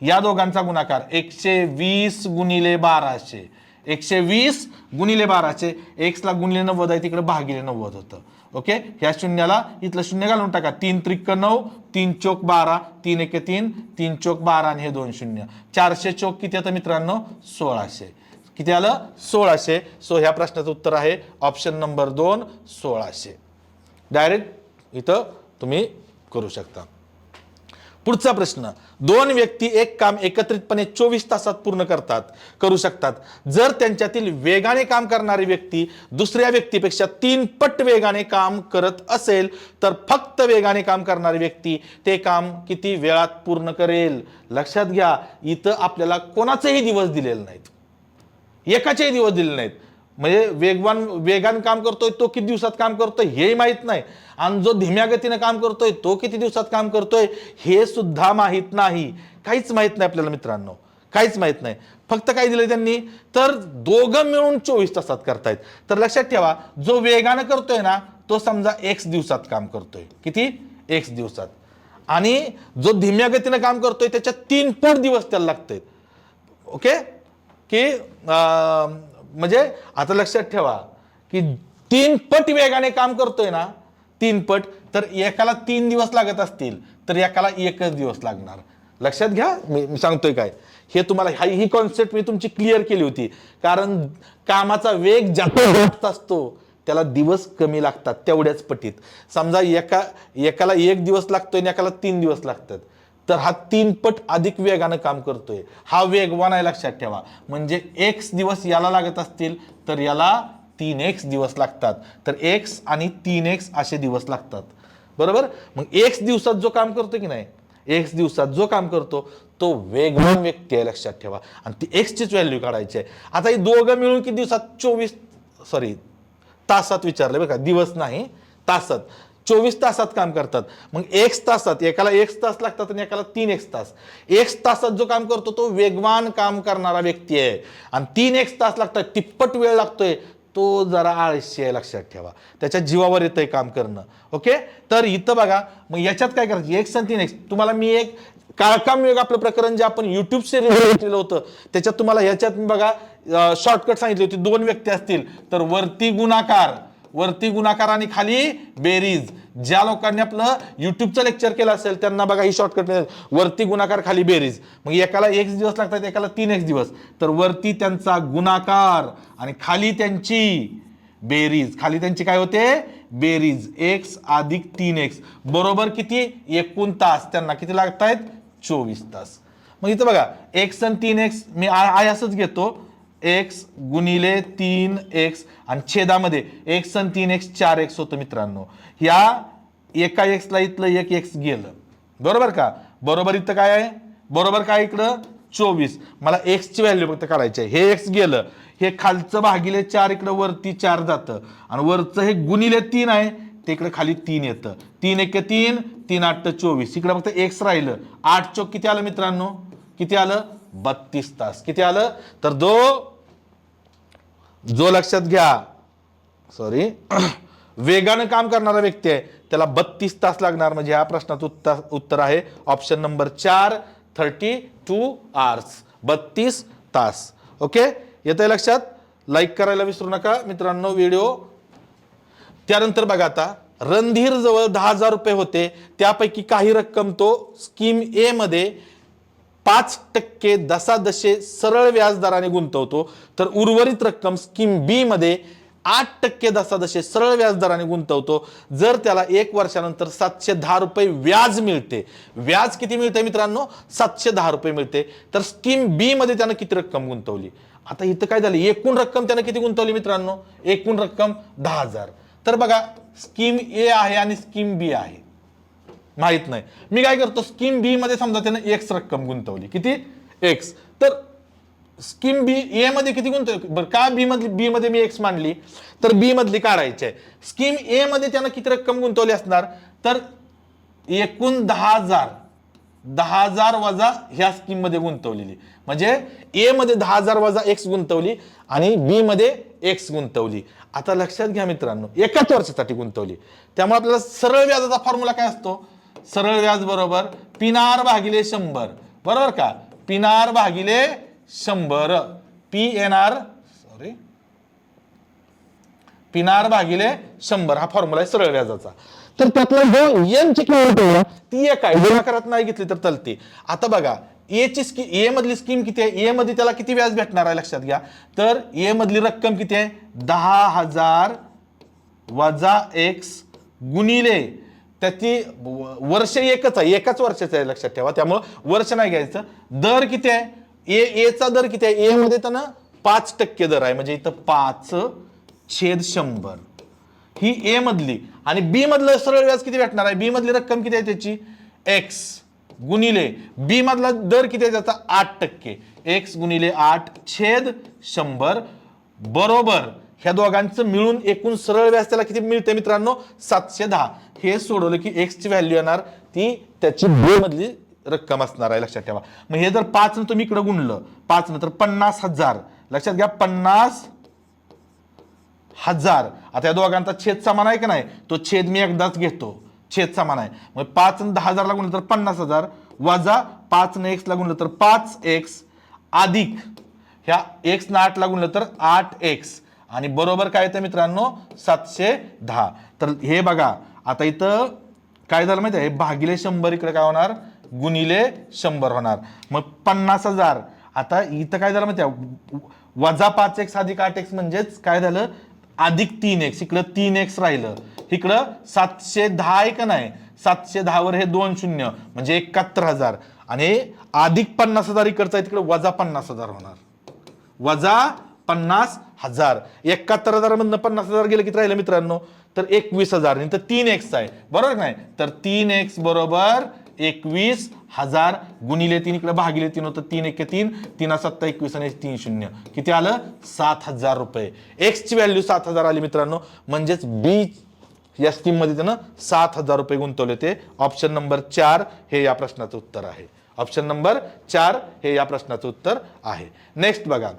या दोघांचा गुणाकार 120 गुणिले 1200. 120 गुणिले 1200. एक्स ला गुणिले 90 आहे, तिकडे भागिले 90 होतं. ओके, ह्या शून्याला इथलं शून्य घालून टाका. 3 त्रिक 9, 3 चोक 12, 3 1 3, 3 चोक 12 आणि हे 2 शून्य. 400 चोक किती येतं मित्रांनो? 1600. किती आलं? 1600. सो ह्या प्रश्नाचं उत्तर आहे ऑप्शन नंबर 2, 1600. डायरेक्ट इथं तुम्ही करू शकता. पुढचा प्रश्न, दोन व्यक्ती एक काम एकत्रितपणे 24 तासात पूर्ण करू शकतात. जर त्यांच्यातील वेगाने काम करणारी व्यक्ती दुसऱ्या व्यक्तीपेक्षा 3 पट वेगाने काम करत असेल तर फक्त वेगाने काम करणारी व्यक्ती ते काम किती वेळात पूर्ण करेल? लक्षात घ्या, इथं आपल्याला कोणाचेही दिवस दिलेले नाहीत, एकाचेही दिवस दिलेले नाहीत. म्हणजे वेगान काम करतोय तो किती दिवसात काम करतोय हेही माहित नाही, आणि जो धीम्या गतीने काम करतोय तो किती दिवसात काम करतोय हे सुद्धा माहित नाही. काहीच माहित नाही आपल्याला मित्रांनो, काहीच माहित नाही. फक्त काय दिलंय त्यांनी, तर दोघं मिळून 24 तासात करतायत. तर लक्षात ठेवा, जो वेगानं करतोय ना तो समजा x दिवसात काम करतोय. किती? x दिवसात. आणि जो धीम्या गतीने काम करतोय त्याच्या 3 पट दिवस त्याला लागतात. ओके, की म्हणजे आता लक्षात ठेवा की 3 पट वेगाने काम करतोय ना, 3 पट, तर एकाला 3 दिवस लागत असतील तर एकाला 1च दिवस लागणार. लक्षात घ्या मी सांगतोय काय, हे तुम्हाला ही कॉन्सेप्ट मी तुमची क्लिअर केली होती. कारण कामाचा वेग जास्त असतो त्याला दिवस कमी लागतात तेवढ्याच पटीत. समजा एकाला 1 दिवस लागतोय आणि एकाला 3 दिवस लागतात, तर हा 3 पट अधिक वेगानं काम करतोय, हा वेगवान आहे. लक्षात ठेवा, म्हणजे x दिवस याला लागत असतील तर याला 3x दिवस लागतात. तर x आणि 3x असे दिवस लागतात. बरोबर. मग x दिवसात जो काम करतो की नाही, x दिवसात जो काम करतो तो वेगवान व्यक्ती आहे. लक्षात ठेवा, आणि ती x चीच व्हॅल्यू काढायची आहे. आता ही दोघं मिळून किती दिवसात तासात विचारले बरं का, दिवस नाही तासात. 24 तासात काम करतात. मग x तासात एकाला x तास लागतात आणि एकाला 3x तास. x तासात जो काम करतो तो वेगवान काम करणारा व्यक्ती आहे, आणि 3x तास लागतात, तिप्पट वेळ लागतोय तो जरा आळशी आहे. लक्षात ठेवा, त्याच्या जीवावर येतंय काम करणं. ओके, तर इथं बघा, मग याच्यात काय करायचं, x आणि 3x. तुम्हाला मी एक काळकाम योग आपलं प्रकरण जे आपण युट्यूब सिरीज केलं होतं त्याच्यात तुम्हाला ह्याच्यात बघा शॉर्टकट सांगितली होती. 2 व्यक्ती असतील तर वरती गुणाकार आणि खाली बेरीज. ज्या लोकांनी आपलं युट्यूबचं लेक्चर केलं असेल त्यांना बघा ही शॉर्टकट, वरती गुणाकार खाली बेरीज. मग एकाला x दिवस लागतात एकाला 3x दिवस, तर वरती त्यांचा गुणाकार आणि खाली त्यांची बेरीज. खाली त्यांची काय होते? बेरीज. x अधिक 3x बरोबर किती? 1 तास. त्यांना किती लागत आहेत? 24 तास. मग इथं बघा x आणि 3x मी असंच घेतो, x गुणिले 3x आणि छेदामध्ये x आणि 3x 4x होतं मित्रांनो. ह्या एका x ला इथलं एक x गेलं. बरोबर का? बरोबर इथं काय आहे? बरोबर काय इकडं 24. मला x ची व्हॅल्यू फक्त काढायची आहे. हे x गेलं, हे खालचं भागिले 4 इकडं वरती 4 जातं, आणि वरचं हे गुणिले 3 आहे ते इकडे खाली 3 येतं. 3 1 3, 3 8 24. इकडे फक्त x राहिलं. 8 चौक किती आलं मित्रांनो? किती आलं? 32 तास. किती आलं? तर जो लक्षात घ्या, सॉरी, वेगानं काम करणारा व्यक्ती आहे त्याला 32 तास लागणार. म्हणजे या प्रश्नाचं उत्तर आहे ऑप्शन नंबर 4, 32 आवर्स. 32 तास. ओके, येतंय लक्षात? लाईक करायला विसरू नका मित्रांनो व्हिडिओ. त्यानंतर बघा, आता रणधीर जवळ 10,000 रुपये होते, त्यापैकी काही रक्कम तो स्कीम ए मध्ये 5% दशादशे सरळ व्याजदराने गुंतवतो, तर उर्वरित रक्कम स्कीम बी मध्ये 8% दशादशे सरळ व्याजदराने गुंतवतो. जर त्याला 1 वर्षानंतर 710 रुपये व्याज मिळते. व्याज किती मिळते मित्रांनो? 710 रुपये मिळते. तर स्कीम बी मध्ये त्यानं किती रक्कम गुंतवली? आता इथं काय झालं, एकूण रक्कम त्यानं किती गुंतवली मित्रांनो? एकूण रक्कम 10,000. तर बघा, स्कीम ए आहे आणि स्कीम बी आहे, माहित नाही. मी काय करतो, स्कीम बी मध्ये समजा त्यानं x रक्कम गुंतवली. किती? x. तर स्कीम बी ए मध्ये किती गुंतवली? बरं का, बी मध्ये मी x मांडली तर बी मधली काढायची आहे. स्कीम ए मध्ये त्यानं किती रक्कम गुंतवली असणार? तर एकूण 10,000 वजा ह्या स्कीम मध्ये गुंतवलेली, म्हणजे ए मध्ये 10,000 वजा x गुंतवली आणि बी मध्ये x गुंतवली. आता लक्षात घ्या मित्रांनो, एकाच वर्षासाठी गुंतवली, त्यामुळे आपल्याला सरळ व्याजाचा फॉर्म्युला काय असतो? सरळ व्याज बरोबर पिनार भागिले 100. बरोबर का? पिनार भागिले 100, पिनार भागिले 100 हा फॉर्म्युला आहे सरळ व्याजाचा. तर त्यातला जो n ची किंमत आहे ती एक आहे, गुणाकारात नाही घेतली तर चालते. आता बघा, ए मधली स्कीम किती आहे? ए मध्ये त्याला किती व्याज भेटणार आहे लक्षात घ्या. तर ए मधली रक्कम किती आहे? 10,000 वजा x गुणिले त्याची वर्ष एकच आहे, एकाच वर्षाचं आहे लक्षात ठेवा, त्यामुळं वर्ष नाही घ्यायचं. दर किती आहे? एचा दर किती आहे? ए मध्ये तर ना 5% दर आहे, म्हणजे इथं 5/100 ही ए मधली. आणि बी मधलं सरळ व्याज किती भेटणार आहे? बी मधली रक्कम किती आहे त्याची? एक्स गुणिले बी मधला दर किती आहे त्याचा? 8%. एक्स गुणिले 8/100 बरोबर ह्या दोघांचं मिळून एकूण सरळ व्याज त्याला किती मिळते मित्रांनो? 710. हे सोडवलं की एक्स ची व्हॅल्यू येणार ती त्याची बी मधली रक्कम असणार आहे, लक्षात ठेवा. मग हे जर 5 न तुम्ही इकडे गुणलं 5 नंतर 50,000, लक्षात घ्या 50,000. आता या दोघांचा छेद समान आहे का नाही? तो छेद मी एकदाच घेतो, छेद समान आहे. मग 5 आणि 10,000 ला गुणलं तर 50,000 वजा 5 ने x ला गुणलं तर 5x अधिक ह्या x ना 8 ला गुणलं तर 8x आणि बरोबर काय येतं मित्रांनो? 710. तर हे बघा आता इथं काय झालं माहिती आहे? भागिले 100 इकडे काय होणार? गुणिले 100 होणार. मग 50,000. आता इथं काय झालं माहिती आहे? वजा 5x अधिक 8x म्हणजेच काय झालं? अधिक 3x. इकडं 3x राहिलं, इकडं 710 आहे का नाही? 710 वर हे 2 शून्य म्हणजे 71,000 आणि अधिक 50,000 इकडचा आहे, तिकडे वजा 50,000 होणार. वजा 50,000. 71,000 मधनं 50,000 गेलं किती राहिलं मित्रांनो? तर 21,000. नाही तर 3x आहे, बरोबर नाही? तर 3x बरोबर 21,000 गुणिले 3 इकडे भागिले 3 होतं. 3 1 3, 3 7 21 आणि 3 0 किती आलं? 7,000 रुपये. एक्स ची व्हॅल्यू 7,000 आली मित्रांनो, म्हणजेच बी या स्कीम मध्ये त्यानं 7,000 रुपये गुंतवले. ते ऑप्शन नंबर 4 हे या प्रश्नाचं उत्तर आहे. ऑप्शन नंबर 4 हे या प्रश्नाचं उत्तर आहे. नेक्स्ट बघा.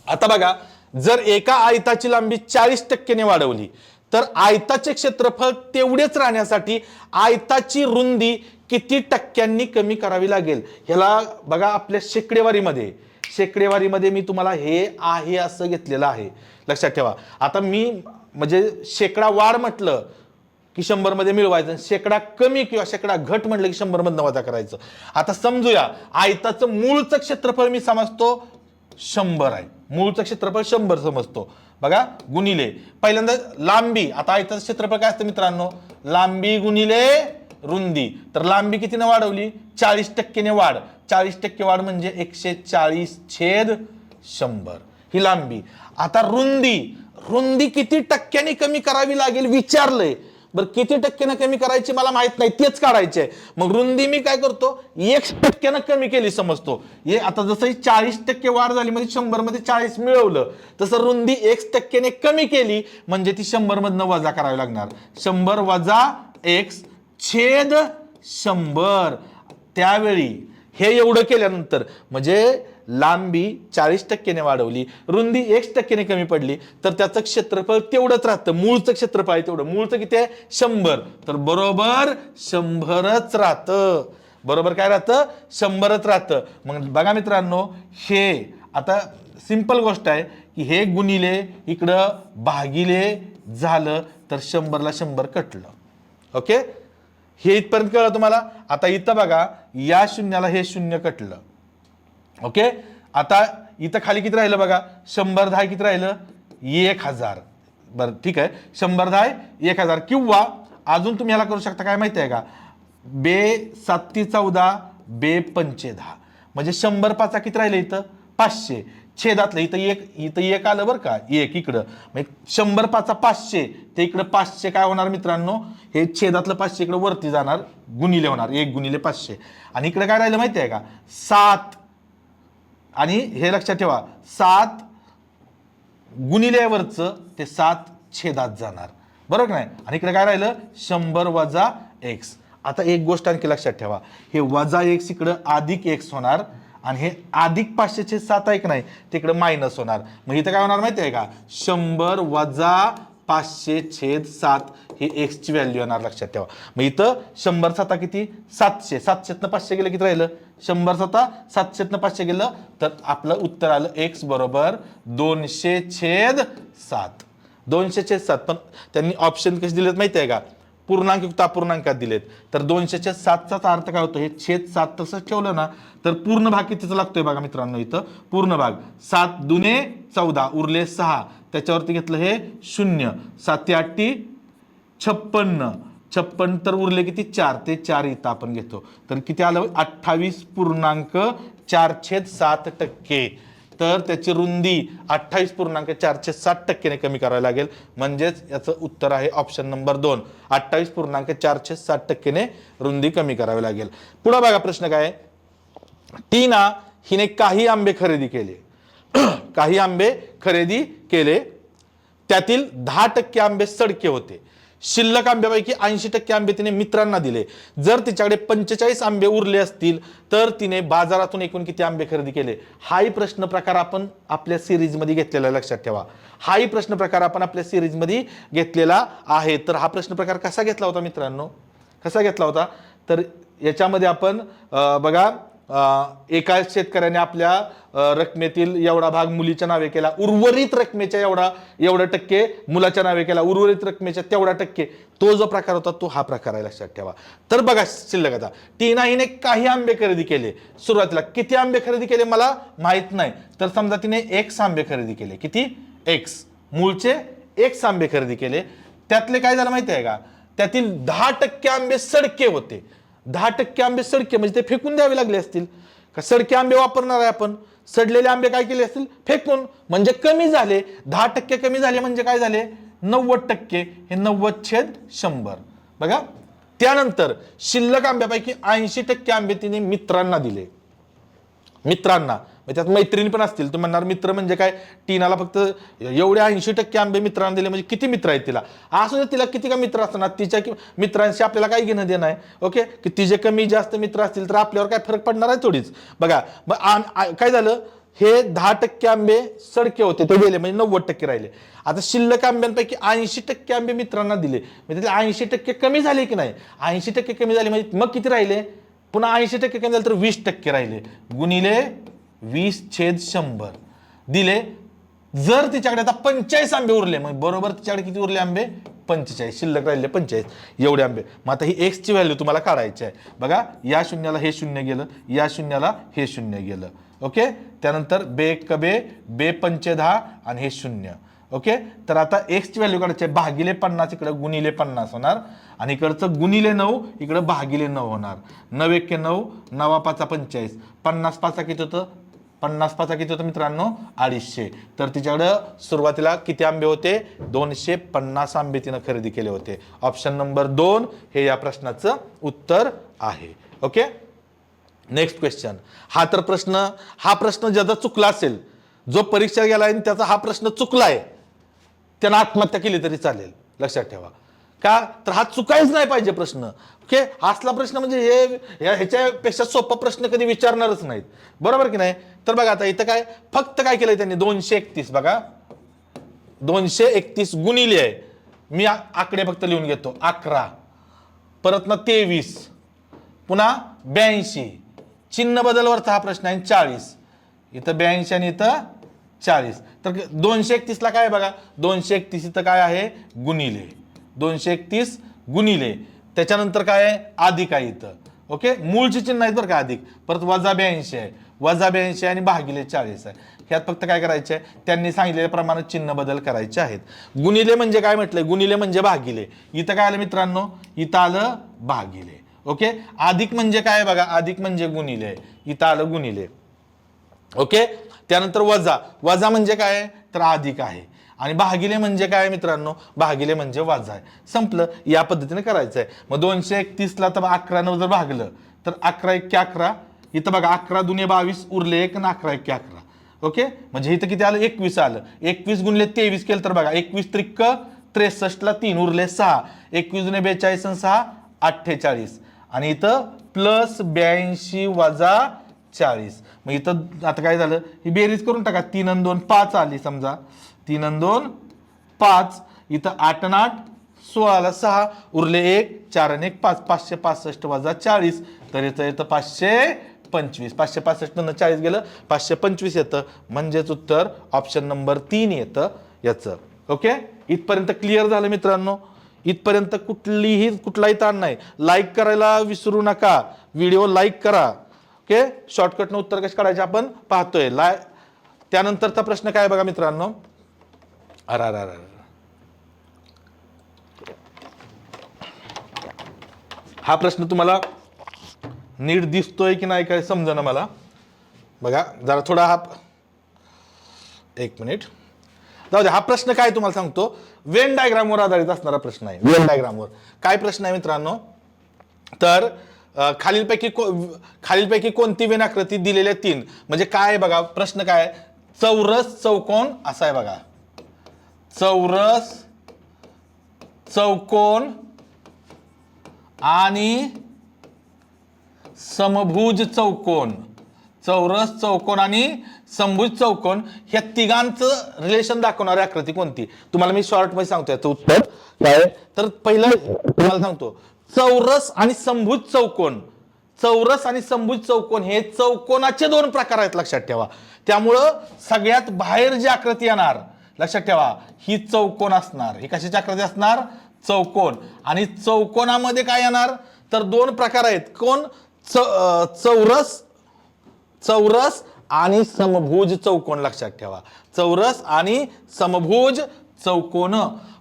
आता बघा, जर एका आयताची लांबी 40% वाढवली तर आयताचे क्षेत्रफळ तेवढेच राहण्यासाठी आयताची रुंदी किती टक्क्यांनी कमी करावी लागेल? ह्याला बघा आपल्या शेकडेवारीमध्ये मी तुम्हाला हे आहे असं घेतलेलं आहे, लक्षात ठेवा. आता मी म्हणजे शेकडा वाढ म्हटलं की 100 मध्ये मिळवायचं, शेकडा कमी किंवा शेकडा घट म्हटलं की 100 मधनं वजा करायचं. आता समजूया आयताचं मूळचं क्षेत्रफळ मी समजतो 100 आहे, मूळचं क्षेत्रफळ 100 समजतो. बघा गुणिले पहिल्यांदा लांबी. आता आयताचं क्षेत्रफळ काय असतं मित्रांनो? लांबी गुणिले रुंदी. तर लांबी कितीने वाढवली? 40% ने वाढ. 40% वाढ म्हणजे 140/100 ही लांबी. आता रुंदी किती टक्क्यांनी कमी करावी लागेल विचारलंय. बरं किती टक्क्यानं कमी करायची मला माहित नाही, तेच काढायचे. मग रुंदी मी काय करतो? 1% कमी केली समजतो. हे आता जसं 40% वाढ झाली म्हणजे 100 मध्ये 40 मिळवलं, तसं रुंदी 1% कमी केली म्हणजे ती 100 मधनं वजा करावी लागणार. 100 वजा x छेद 100. त्यावेळी हे एवढं केल्यानंतर म्हणजे लांबी 40% ने वाढवली, रुंदी 1% ने कमी पडली, तर त्याचं क्षेत्रफळ तेवढंच राहतं. मूळचं क्षेत्रफळ आहे तेवढं. मूळचं किती आहे? 100. तर बरोबर 100च राहतं. बरोबर काय राहतं? 100च राहतं. मग बघा मित्रांनो, हे आता सिंपल गोष्ट आहे की हे गुणिले इकडं भागिले झालं तर 100 ला 100 कटलं. ओके, हे इथपर्यंत कळलं तुम्हाला? आता इथं बघा, या शून्याला हे शून्य कटलं. ओके, आता इथं खाली किती राहिलं बघा? 100 किती राहिलं? 1,000. बरं ठीक आहे, 100 1,000. किंवा अजून तुम्ही याला करू शकता, काय माहिती आहे का? बे 7 14 बे 15 म्हणजे 100 पाचा किती राहिलं इथं? 500. छेदातलं इथं एक आलं बरं का, एक इकडं. म्हणजे 100 पाचा 500 ते इकडं 500 काय होणार मित्रांनो? हे छेदातलं 500 इकडं वरती जाणार, गुणिले होणार 1 गुणिले 500. आणि इकडे काय राहिलं माहिती आहे का? 7. आणि हे लक्षात ठेवा, 7 गुणिले वरचं ते 7 छेदात जाणार, बरोबर नाही? आणि इकडे काय राहिलं? 100 वजा x. आता एक गोष्ट आणखी लक्षात ठेवा, हे वजा x इकडं अधिक x होणार आणि हे अधिक 500/7 आहे की नाही, तिकडे मायनस होणार. मग इथं काय होणार माहिती आहे का? 100 वजा 500/7 ही x ची व्हॅल्यू येणार, लक्षात ठेवा. मग इथं 100 किती? 700. 700 500 गेलं किती राहिलं? 100 700 500 गेलं तर आपलं उत्तर आलं x बरोबर 200/7. 200/7. पण त्यांनी ऑप्शन कसे दिलेत माहिती आहे का? पूर्णांक युक्त अपूर्णांकात दिलेत. तर 200/7चा अर्थ काय होतो? हे छेद 7 तसंच ठेवलं ना तर पूर्ण भाग कितीचा लागतोय बघा मित्रांनो. इथं पूर्ण भाग 7 दुने 14 उरले 6, त्याच्यावरती घेतलं हे 0. 7 8 56 56 तर उरले किती 4 ते 4 इथं आपण घेतो तर किती आलं 28.4/7%. तर त्याची रुंदी 28.4/7% कमी करावी लागेल म्हणजेच याचं उत्तर आहे ऑप्शन नंबर 2 28.4/7% रुंदी कमी करावी लागेल. पुढे बघा प्रश्न काय टीना हिने काही आंबे खरेदी केले काही आंबे खरेदी केले त्यातील 10% आंबे सडके होते. शिल्लक आंब्यापैकी 80% आंबे तिने मित्रांना दिले. जर तिच्याकडे 45 आंबे उरले असतील तर तिने बाजारातून एकूण किती आंबे खरेदी केले. हाही प्रश्न प्रकार आपण आपल्या सिरीज मध्ये घेतलेला लक्षात ठेवा. हाही प्रश्न प्रकार आपण आपल्या सिरीज मध्ये घेतलेला आहे. तर हा प्रश्न प्रकार कसा घेतला होता मित्रांनो कसा घेतला होता तर याच्यामध्ये आपण बघा एका शेतकऱ्याने आपल्या रकमेतील एवढा भाग मुलीच्या नावे केला उर्वरित रकमेच्या एवढा टक्के मुलाच्या नावे केला उर्वरित रकमेच्या तेवढा टक्के तो जो प्रकार होता तो हा प्रकार आहे लक्षात ठेवा. तर बघा शिल्लक आता टीना हिने काही आंबे खरेदी केले. सुरुवातीला किती आंबे खरेदी केले मला माहित नाही तर समजा तिने X आंबे खरेदी केले किती X मूळचे X आंबे खरेदी केले. त्यातले काय झालं माहिती आहे का त्यातील 10% आंबे सडके होते. 10% आंबे सडके म्हणजे ते फेकून द्यावे लागले असतील का सडके आंबे वापरणार आहे आपण सडलेले आंबे काय केले असतील फेकून म्हणजे कमी झाले 10% कमी झाले म्हणजे काय झाले 90% हे 90/100 बघा. त्यानंतर शिल्लक आंब्यापैकी 80% आंबे तिने मित्रांना दिले. मित्रांना त्यात मैत्रिणी पण असतील तुम्ही म्हणणार मित्र म्हणजे काय टीनाला फक्त एवढे 80% आंबे मित्रांना दिले म्हणजे किती मित्र आहेत तिला असं जर तिला किती का मित्र असतात तिच्या मित्रांशी आपल्याला काही घेणं देणं आहे ओके की तिचे कमी जास्त मित्र असतील तर आपल्यावर काय फरक पडणार आहे थोडीच. बघा काय झालं हे 10% आंबे सडके होते ते गेले म्हणजे 90% राहिले. आता शिल्लक आंब्यांपैकी 80% आंबे मित्रांना दिले म्हणजे 80% कमी झाले की नाही 80% कमी झाले म्हणजे मग किती राहिले पुन्हा 80% कमी झाले तर 20% राहिले गुणिले 20/100 दिले. जर तिच्याकडे आता 45 आंबे उरले मग बरोबर तिच्याकडे किती उरले आंबे 45 शिल्लक राहिले 45 एवढे आंबे. मग आता ही X ची व्हॅल्यू तुम्हाला काढायची आहे. बघा या शून्याला हे शून्य गेलं या शून्याला हे शून्य गेलं ओके. त्यानंतर बे 1 बे बे 5 10 आणि हे शून्य ओके. तर आता X ची व्हॅल्यू काढायची आहे भागिले 50 इकडे गुणिले 50 होणार आणि इकडचं गुणिले 9 इकडे भागिले 9 होणार 9 1 9 9 5 45 50 5 किती होतं 50 5 किती होतं मित्रांनो 250. तर तिच्याकडं सुरुवातीला किती आंबे होते 250 आंबे तिनं खरेदी केले होते. ऑप्शन नंबर 2 हे या प्रश्नाचं उत्तर आहे ओके. नेक्स्ट क्वेश्चन हा प्रश्न ज्याचा चुकला असेल जो परीक्षा गेला आणि त्याचा हा प्रश्न चुकलाय त्यानं आत्महत्या केली तरी चालेल लक्षात ठेवा का तर हा चुकायच नाही पाहिजे प्रश्न ओके. असला प्रश्न म्हणजे ह्याच्यापेक्षा सोपा प्रश्न कधी विचारणारच नाहीत बरोबर की नाही. तर बघा आता इथं काय फक्त काय केलंय त्यांनी 231 बघा 231 गुणिले आहे मी आकडे फक्त लिहून घेतो 11 परत ना 23 पुन्हा 82 चिन्ह बदलवरचा हा प्रश्न आहे 40 इथं 82 आणि इथं 40 तर 231 ला काय बघा 231 इथं काय आहे गुणिले 231 गुणिले त्याच्यानंतर काय आहे अधिक आहे इथं ओके. मूळची चिन्ह आहेत बरं का अधिक परत वजा 82 आहे वजा 82 आणि भागिले 40 आहे. ह्यात फक्त काय करायचे आहे त्यांनी सांगितलेल्याप्रमाणे चिन्ह बदल करायचे आहेत. गुणिले म्हणजे काय म्हटलंय गुणिले म्हणजे भागिले इथं काय आलं मित्रांनो इथं आलं भागिले ओके. अधिक म्हणजे काय बघा अधिक म्हणजे गुणिले इथं आलं गुणिले ओके. त्यानंतर वजा म्हणजे काय तर अधिक आहे आणि भागिले म्हणजे काय मित्रांनो भागिले म्हणजे वजा आहे. संपलं या पद्धतीने करायचं आहे. मग 231 ला तर 11 ने जर भागलं तर 11 1 11 इथं बघा 11 दुने 22 उरले 1 आणि 11 1 11 ओके. म्हणजे इथं किती आलं 21 आलं 21 गुणिले 23 केलं तर बघा 21 त्रिक 63 ला 3 उरले 6 21 दुने 42 आणि 6 48 आणि इथं प्लस 82 वजा 40. मग इथं आता काय झालं ही बेरीज करून टाका 3 आणि 2 5 आली समजा 3 आणि 2 5 इथं 8 आणि 8 16 ला 6 उरले 1 4 आणि 1 5 565 वजा 40 तर इथं येतं 525 565 नंतर 40 गेलं 525 येतं म्हणजेच उत्तर ऑप्शन नंबर 3 येतं याचं ओके. इथपर्यंत क्लिअर झालं मित्रांनो इथपर्यंत कुठलाही ताण नाही. लाईक करायला विसरू नका व्हिडिओ लाईक करा ओके. शॉर्टकटनं उत्तर कसे काढायचे आपण पाहतोय. त्यानंतरचा प्रश्न काय बघा मित्रांनो हा प्रश्न तुम्हाला नीट दिसतोय की नाही काय समजेना मला. बघा जरा थोडा हा, एक मिनिट जाऊ दे. हा प्रश्न काय तुम्हाला सांगतो, वेन डायग्रामवर आधारित असणारा प्रश्न आहे. वेन डायग्रामवर काय प्रश्न आहे मित्रांनो, तर खालीलपैकी कोणती वेन आकृती दिलेल्या तीन, म्हणजे काय बघा प्रश्न काय, चौरस चौकोन असा आहे बघा. चौरस चौकोन आणि समभुज चौकोन, चौरस चौकोन आणि समभुज चौकोन ह्या तिघांचं रिलेशन दाखवणारी आकृती कोणती. तुम्हाला मी शॉर्ट मध्ये सांगतोय याचं उत्तर काय. तर पहिलं तुम्हाला सांगतो, चौरस आणि समभुज चौकोन. चौरस आणि समभुज चौकोन हे चौकोनाचे दोन प्रकार आहेत लक्षात ठेवा. त्यामुळं सगळ्यात बाहेर जी आकृती येणार लक्षात ठेवा ही चौकोन असणार. ही कशाची आकृती असणार, चौकोन. आणि चौकोनामध्ये काय येणार तर दोन प्रकार आहेत. कोण, चौरस चौरस आणि समभुज चौकोन. लक्षात ठेवा चौरस आणि समभुज चौकोन.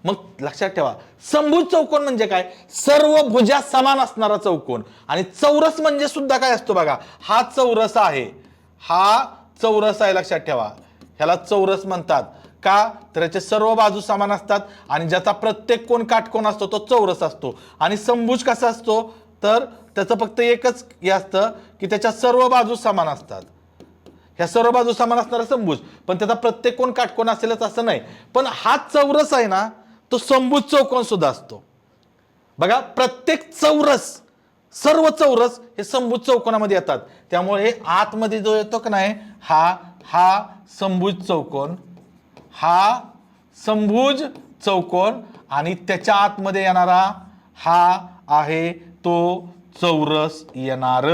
मग लक्षात ठेवा समभुज चौकोन म्हणजे काय, सर्व भुजा समान असणारा चौकोन. आणि चौरस म्हणजे सुद्धा काय असतो बघा, हा चौरस आहे, हा चौरस आहे लक्षात ठेवा. ह्याला चौरस म्हणतात का, तर याचे सर्व बाजू समान असतात आणि ज्याचा प्रत्येक कोण काटकोन असतो तो चौरस असतो. आणि समभुज कसा असतो, तर त्याचं फक्त एकच हे असतं की त्याच्या सर्व बाजू समान असतात. ह्या सर्व बाजू समान असणारा समभुज, पण त्याचा प्रत्येक कोण काटकोन असेलच असं नाही. पण हा चौरस आहे ना तो समभुज चौकोन सुद्धा असतो बघा. प्रत्येक चौरस, सर्व चौरस हे समभुज चौकोनामध्ये येतात. त्यामुळे हे आतमध्ये जो येतो का नाही हा समभुज चौकोन, हा समभुज चौकोन आणि त्याच्या आतमध्ये येणारा हा आहे तो चौरस येणार.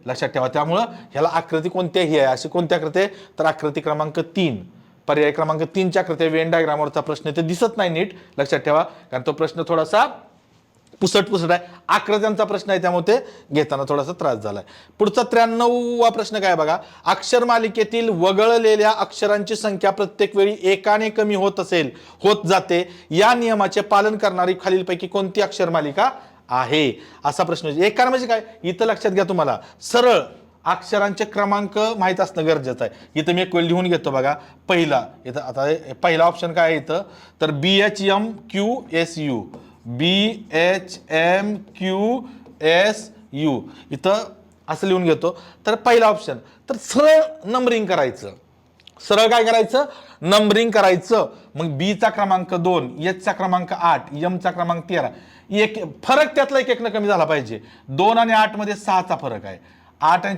लक्षात ठेवा. त्यामुळं ह्याला आकृती कोणत्याही आहे. अशी कोणती आकृती आहे तर आकृती क्रमांक 3, पर्याय क्रमांक 3च्या आकृती वेन डायग्रामवरचा प्रश्न ते दिसत नाही नीट लक्षात ठेवा, कारण तो प्रश्न थोडासा पुसट आहे. आकृत्यांचा प्रश्न आहे त्यामुळे ते घेताना थोडासा त्रास झालाय. पुढचा 93वा प्रश्न काय बघा, अक्षर मालिकेतील वगळलेल्या अक्षरांची संख्या प्रत्येक वेळी एकाने कमी होत जाते. या नियमाचे पालन करणारी खालीलपैकी कोणती अक्षर मालिका आहे, असा प्रश्न. एकाने म्हणजे काय, इथं लक्षात घ्या तुम्हाला सरळ अक्षरांचे क्रमांक माहित असणं गरजेचं आहे. इथं मी एक वेळ लिहून घेतो बघा. पहिला इथं आता पहिला ऑप्शन काय आहे इथं तर BHMQSU, BHMQSU इथं असं लिहून घेतो. तर पहिला ऑप्शन, तर सरळ नंबरिंग करायचं. सरळ काय करायचं, नंबरिंग करायचं. मग बी चा क्रमांक 2, एच चा क्रमांक 8, एम चा क्रमांक 13. एक फरक त्यातला एक न कमी झाला पाहिजे. 2 आणि 8 मध्ये 6चा फरक आहे. 8 आणि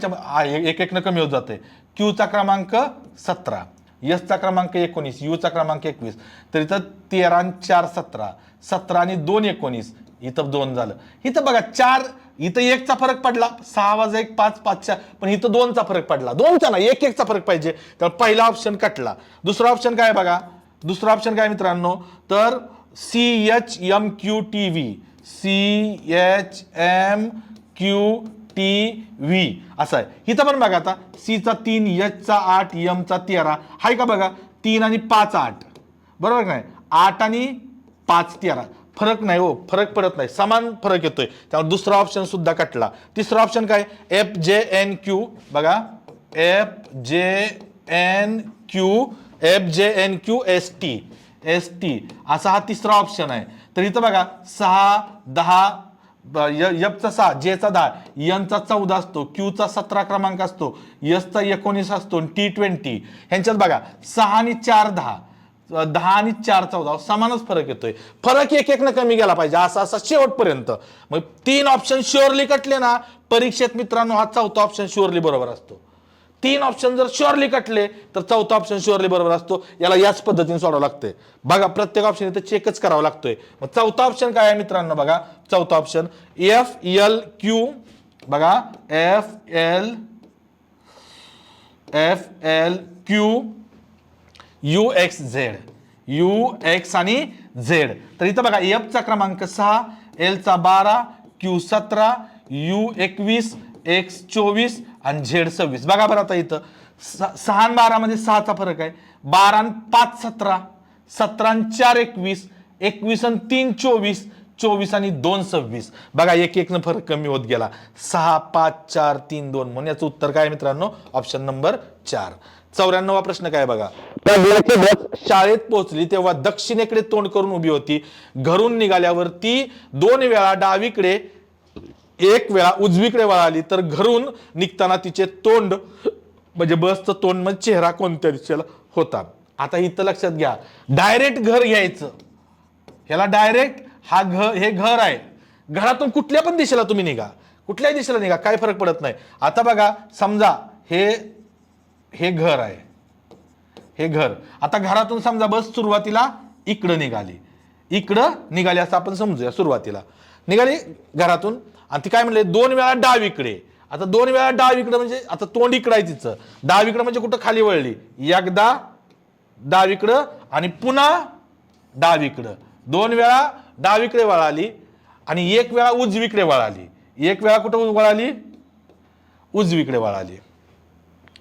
एक न कमी होत जाते. क्यू चा क्रमांक 17, एस चा क्रमांक 19, यू चा क्रमांक 21. तर इथं 13 आणि 4 17, 17 आणि 2 19, इथं 2 झालं. इथं बघा 4, इथं 1 चा फरक पडला. 6 + 1 5, 5 4, पण इथं 2 चा फरक पडला. 2 चा नाही 1 चा फरक पाहिजे. तर पहिला ऑप्शन कटला. दुसरा ऑप्शन काय बघा, दुसरा ऑप्शन काय मित्रांनो तर CHMQTV, CHMQTV असं आहे. इथं पण बघा आता सी चा 3, एच चा 8, एम चा 13 हाय का बघा. 3 आणि 5 8, बरोबर नाही. 8 आणि 5 13, फरक नाही हो, फरक पडत नाही, समान फरक येतोय. त्यामुळे दुसरा ऑप्शन सुद्धा कटला. तिसरा ऑप्शन काय FJNQ बघा, FJNQST असा हा तिसरा ऑप्शन आहे. तर इथं बघा 6 10, एफ चा 6, जे चा 10, एन चा 14 असतो, क्यू चा 17 क्रमांक असतो, एस चा 19 असतो, T20 ह्यांच्यात बघा 6 आणि 4 10, 10 आणि 4 14 समानच फरक येतोय. फरक एक न कमी गेला पाहिजे असा शेवटपर्यंत. मग 3 ऑप्शन शुअरली कटले ना परीक्षेत मित्रांनो, हा चौथा ऑप्शन शुअरली बरोबर असतो. 3 ऑप्शन जर शुअरली कटले तर चौथा ऑप्शन शुअरली बरोबर असतो. याला याच पद्धतीने सोडावं लागतंय बघा. प्रत्येक ऑप्शन इथं चेकच करावं लागतोय. मग चौथा ऑप्शन काय आहे मित्रांनो बघा, चौथा ऑप्शन FLQ बघा, FLQ UX आणि Z. तर इथं बघा एफ चा क्रमांक 6, एल चा 12, क्यू 17, यू 21, एक्स 24 आणि झेड 26. बघा बरं आता इथं 6 आणि 12 मध्ये 6चा फरक आहे. 12 आणि 5 17, 17 आणि 4 21, 21 आणि 3 24, 24 आणि 2 26. बघा एक एक न फरक कमी होत गेला. 6 5 4 3 2 म्हणून याचं उत्तर काय मित्रांनो ऑप्शन नंबर 4. 94वा प्रश्न काय बघा. बस शाळेत पोहोचली तेव्हा दक्षिणेकडे तोंड करून उभी होती. घरून निघाल्यावर ती 2 वेळा डावीकडे 1 वेळा उजवीकडे वळाली. तर घरून निघताना तिचे तोंड म्हणजे बसचं तोंड म्हणजे चेहरा कोणत्या दिशेला होता. आता इथं लक्षात घ्या, डायरेक्ट घर घ्यायचं. ह्याला डायरेक्ट हे घर आहे. घरातून कुठल्या पण दिशेला तुम्ही निघा, कुठल्याही दिशेला निघा, काय फरक पडत नाही. आता बघा समजा हे घर आहे, हे घर. आता घरातून समजा बस सुरुवातीला इकडं निघाली असं आपण समजूया. सुरुवातीला निघाली घरातून आणि ती काय म्हणले 2 वेळा डावीकडे. आता 2 वेळा डावीकडे म्हणजे आता तोंड इकडं आहे तिचं. डावीकडे म्हणजे कुठं खाली वळली, एकदा डावीकडं आणि पुन्हा डावीकडं. 2 वेळा डावीकडे वळाली आणि 1 वेळा उजवीकडे वळाली. 1 वेळा कुठं वळाली, उजवीकडे वळाली.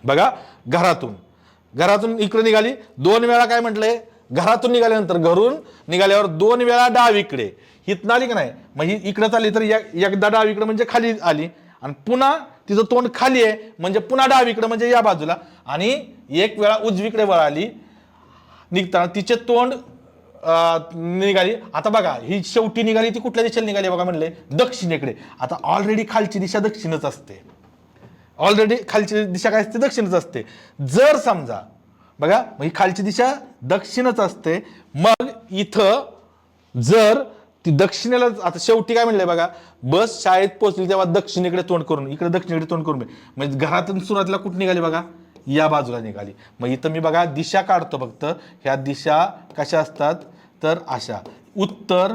बघा घरातून इकडे निघाली. 2 वेळा काय म्हटलंय, घरातून निघाल्यानंतर घरून निघाल्यावर 2 वेळा डावीकडे. हितनं आली का नाही, म्हणजे इकडे चालली तर एकदा डावीकडे म्हणजे खाली आली आणि पुन्हा तिचं तोंड खाली आहे म्हणजे पुन्हा डावीकडे म्हणजे या बाजूला आणि 1 वेळा उजवीकडे वळाली. निघताना तिचे तोंड निघाली. आता बघा ही शेवटी निघाली ती कुठल्या दिशेला निघाली बघा म्हणले दक्षिणेकडे. आता ऑलरेडी खालची दिशा दक्षिणच असते. ऑलरेडी खालची दिशा काय असते, दक्षिणच असते. जर समजा बघा ही खालची दिशा दक्षिणच असते. मग इथं जर ती दक्षिणेला आता शेवटी काय म्हणलंय बघा, बस शाळेत पोहोचली तेव्हा दक्षिणेकडे तोंड करून, इकडे दक्षिणेकडे तोंड करून म्हणजे घरातून सुरुवातीला कुठे निघाली बघा, या बाजूला निघाली. मग इथं मी बघा दिशा काढतो फक्त. ह्या दिशा कशा असतात तर अशा, उत्तर,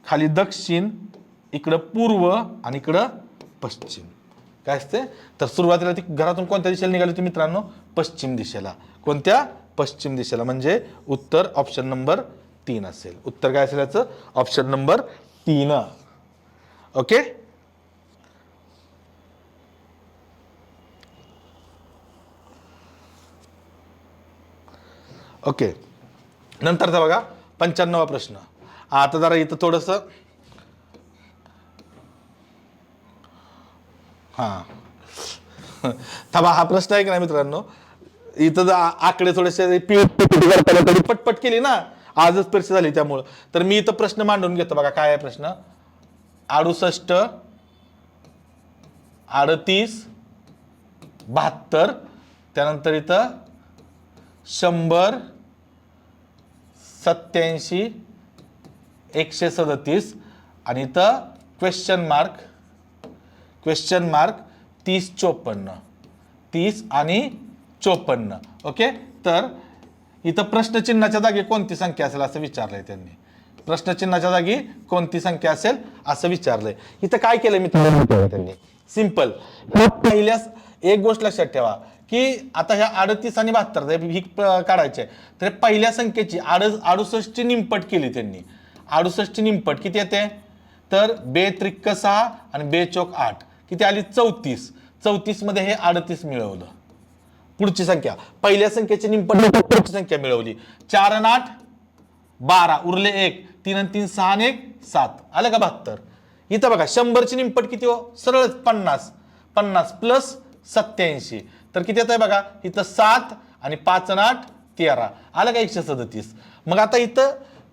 खाली दक्षिण, इकडं पूर्व आणि इकडं पश्चिम. काय असते तर सुरुवातीला ती घरातून कोणत्या दिशेला निघाली होती मित्रांनो, पश्चिम दिशेला. कोणत्या, पश्चिम दिशेला. म्हणजे उत्तर ऑप्शन नंबर 3 असेल. उत्तर काय असेल याचं, ऑप्शन नंबर 3. ओके. ओके नंतरचा बघा 95वा प्रश्न. आता जरा इथं थोडस हा प्रश्न आहे की नाही मित्रांनो, इथं आकडे थोडेसे पटपट केली ना, आजच परीक्षा झाली त्यामुळं. तर मी इथं प्रश्न मांडून घेतो बघा. काय आहे प्रश्न, 68 38 72, त्यानंतर इथं 100 87 137 आणि इथं क्वेश्चन मार्क 30 54 30 आणि 54. ओके. तर इथं प्रश्नचिन्हाच्या जागी कोणती संख्या असेल असं विचारलंय त्यांनी. प्रश्नचिन्हाच्या जागी कोणती संख्या असेल असं विचारलंय. इथं काय केलंय मित्रांनो त्यांनी, सिंपल. पहिल्याच एक गोष्ट लक्षात ठेवा की आता ह्या 38 आणि 72 ही काढायचे, तर पहिल्या संख्येची 68 ची निमपट केली त्यांनी. 68 ची निमपट किती येते तर 2 त्रिक 6 आणि 2 चौक 8 किती आली 34. 34 मध्ये हे 38 मिळवलं. पुढची संख्या पहिल्या संख्येची निमपट पुढची संख्या मिळवली. 4 आणि 8 12 उरले 1, 3 आणि 3 6 आणि 1 7 आलं का 72. इथं बघा 100 ची निमपट किती हो, सरळ 50 प्लस 87 तर किती येत आहे बघा, इथं 7 आणि 5 आणि 8 13 आलं का 137. मग आता इथं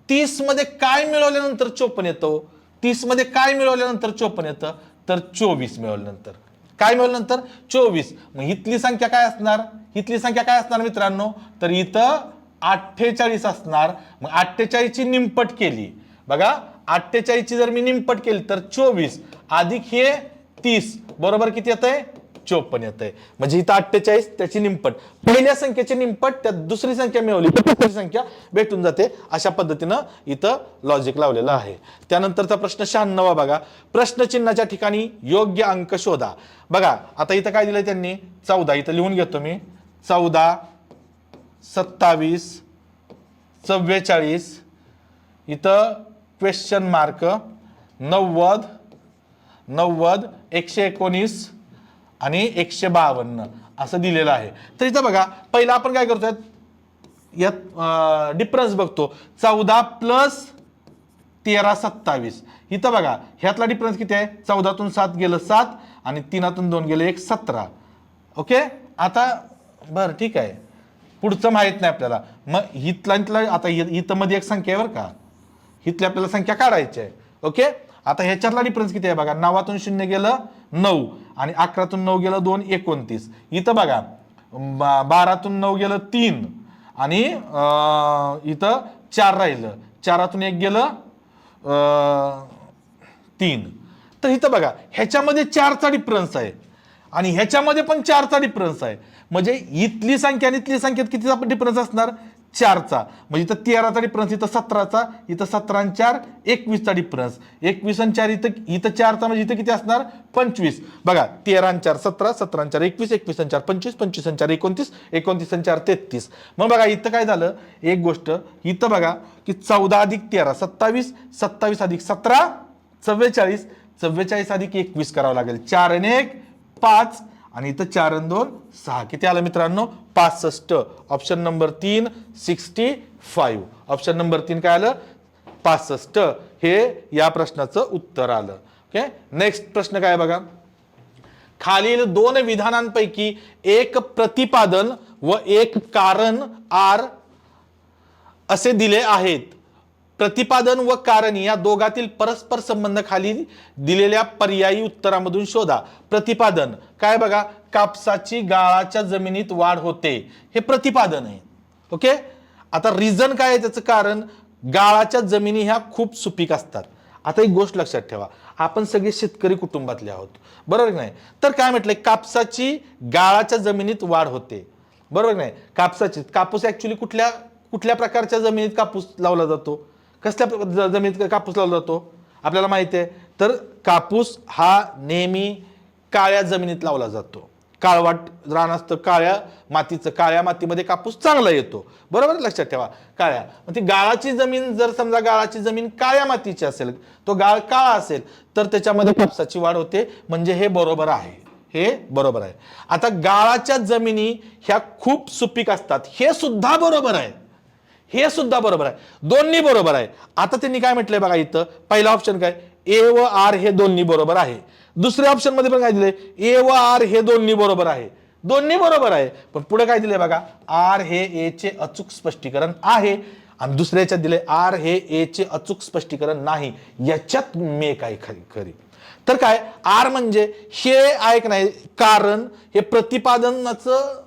30 मध्ये काय मिळवल्यानंतर 54 येतो, 30 मध्ये काय मिळवल्यानंतर 54 येतं तर 24 मिळवल्यानंतर काय मिळवल्यानंतर 24. मग इथली संख्या काय असणार, इथली संख्या काय असणार मित्रांनो तर इथं 48 असणार. मग 48 ची निमपट केली बघा, 48 ची जर मी निमपट केली तर 24 अधिक हे 30 बरोबर किती येत आहे 54 येत आहे. म्हणजे इथं 48 त्याची निमपट, पहिल्या संख्येची निमपट त्यात दुसरी संख्या मिळवली तर तिसरी संख्या भेटून जाते. अशा पद्धतीनं इथं लॉजिक लावलेलं आहे. त्यानंतरचा प्रश्न 96 बघा, प्रश्नचिन्हाच्या ठिकाणी योग्य अंक शोधा. बघा आता इथं काय दिलंय त्यांनी 14, इथं लिहून घेतो मी 14 27 44 इथं क्वेश्चन मार्क 90 119 आणि 152 असं दिलेलं आहे. तर इथं बघा पहिला आपण काय करतोय यात डिफरन्स बघतो. 14 प्लस 13 27. इथं बघा ह्यातला डिफरन्स किती आहे? 14तून 7 गेलं 7 आणि 3तून 2 गेलं 1 17. ओके, आता बरं ठीक आहे, पुढचं माहित नाही आपल्याला. मग हितला आता इथं मध्ये एक संख्या आहे बरं का, हिथली आपल्याला संख्या काढायची आहे. ओके, आता ह्याच्यातला डिफरन्स किती आहे बघा, 9तून 0 गेलं 9 आणि 11तून 9 गेलं 2 29. इथं बघा 12तून 9 गेलं 3 आणि इथं 4 राहिलं, 4तून 1 गेलं 3. तर इथं बघा ह्याच्यामध्ये 4चा डिफरन्स आहे आणि ह्याच्यामध्ये पण 4चा डिफरन्स आहे. म्हणजे इथली संख्या आणि इथली संख्येत कितीचा डिफरन्स असणार? 4चा. म्हणजे इथं 13चा डिफरन्स, इथं 17चा, इथं 17 आणि 4 21चा डिफरन्स, 21 आणि 4 इथं 4चा, म्हणजे इथं किती असणार? 25. बघा 13 आणि 4 17, 17 आणि 4 21, 21 आणि 4 25, 25 आणि 4 29, 29 आणि 4 33. मग बघा इथं काय झालं, एक गोष्ट इथं बघा की 14 अधिक 13 27, 27 अधिक 17 44, 44 अधिक 21 करावं लागेल. 4 आणि 1 5 आणि इथं 4 आणि 2 6. किती आलं मित्रांनो? 65. Option number 3 65. ऑप्शन नंबर 3 काय आलं? 65. हे या प्रश्नाचं उत्तर आलं. ओके, नेक्स्ट प्रश्न काय बघा, खालील 2 विधानांपैकी एक प्रतिपादन व एक कारण आर असे दिले आहेत. प्रतिपादन व कारण या दोघातील परस्पर संबंध खाली दिलेल्या पर्यायी उत्तरामधून शोधा. प्रतिपादन काय बघा, कापसाची गाळाच्या जमिनीत वाढ होते, हे प्रतिपादन आहे. ओके, आता रिझन काय आहे त्याचं? कारण गाळाच्या जमिनी ह्या खूप सुपीक असतात. आता एक गोष्ट लक्षात ठेवा, आपण सगळे शेतकरी कुटुंबातले आहोत, बरोबर नाही? तर काय म्हटलंय, कापसाची गाळाच्या जमिनीत वाढ होते, बरोबर नाही? कापूस ऍक्च्युली कुठल्या प्रकारच्या जमिनीत कापूस लावला जातो? कसल्या जमिनीत कापूस लावला जातो आपल्याला माहिती आहे. तर कापूस हा नेहमी काळ्या जमिनीत लावला जातो. काळवाट रान असतं काळ्या मातीचं, काळ्या मातीमध्ये कापूस चांगला येतो, बरोबर? लक्षात ठेवा काळ्या. ती गाळाची जमीन, जर समजा गाळाची जमीन काळ्या मातीची असेल, तो गाळ काळा असेल, तर त्याच्यामध्ये कापसाची वाढ होते. म्हणजे हे बरोबर आहे, हे बरोबर आहे. आता गाळाच्या जमिनी ह्या खूप सुपीक असतात, हे सुद्धा बरोबर आहे, हे सुद्धा बरोबर आहे, दोन्ही बरोबर आहे. आता त्यांनी काय म्हटलंय बघा, इथं पहिला ऑप्शन काय, ए व आर हे दोन्ही बरोबर आहे. दुसऱ्या ऑप्शन मध्ये पण काय दिले, ए व आर हे दोन्ही बरोबर आहे, दोन्ही बरोबर आहे. पण पुढे काय दिले बघा, आर हे ए चे अचूक स्पष्टीकरण आहे आणि दुसऱ्याच्यात दिले आर हे ए चे अचूक स्पष्टीकरण नाही. याच्यात मे काय खरी. तर काय आर म्हणजे हे आहे का नाही, कारण हे प्रतिपादनाचं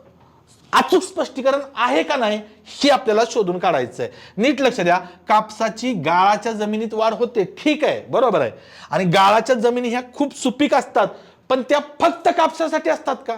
अचूक स्पष्टीकरण आहे का नाही हे आपल्याला शोधून काढायचं आहे. नीट लक्ष द्या, कापसाची गाळाच्या जमिनीत वाढ होते, ठीक आहे, बरोबर आहे. आणि गाळाच्या जमिनी ह्या खूप सुपीक असतात, पण त्या फक्त कापसासाठी असतात का?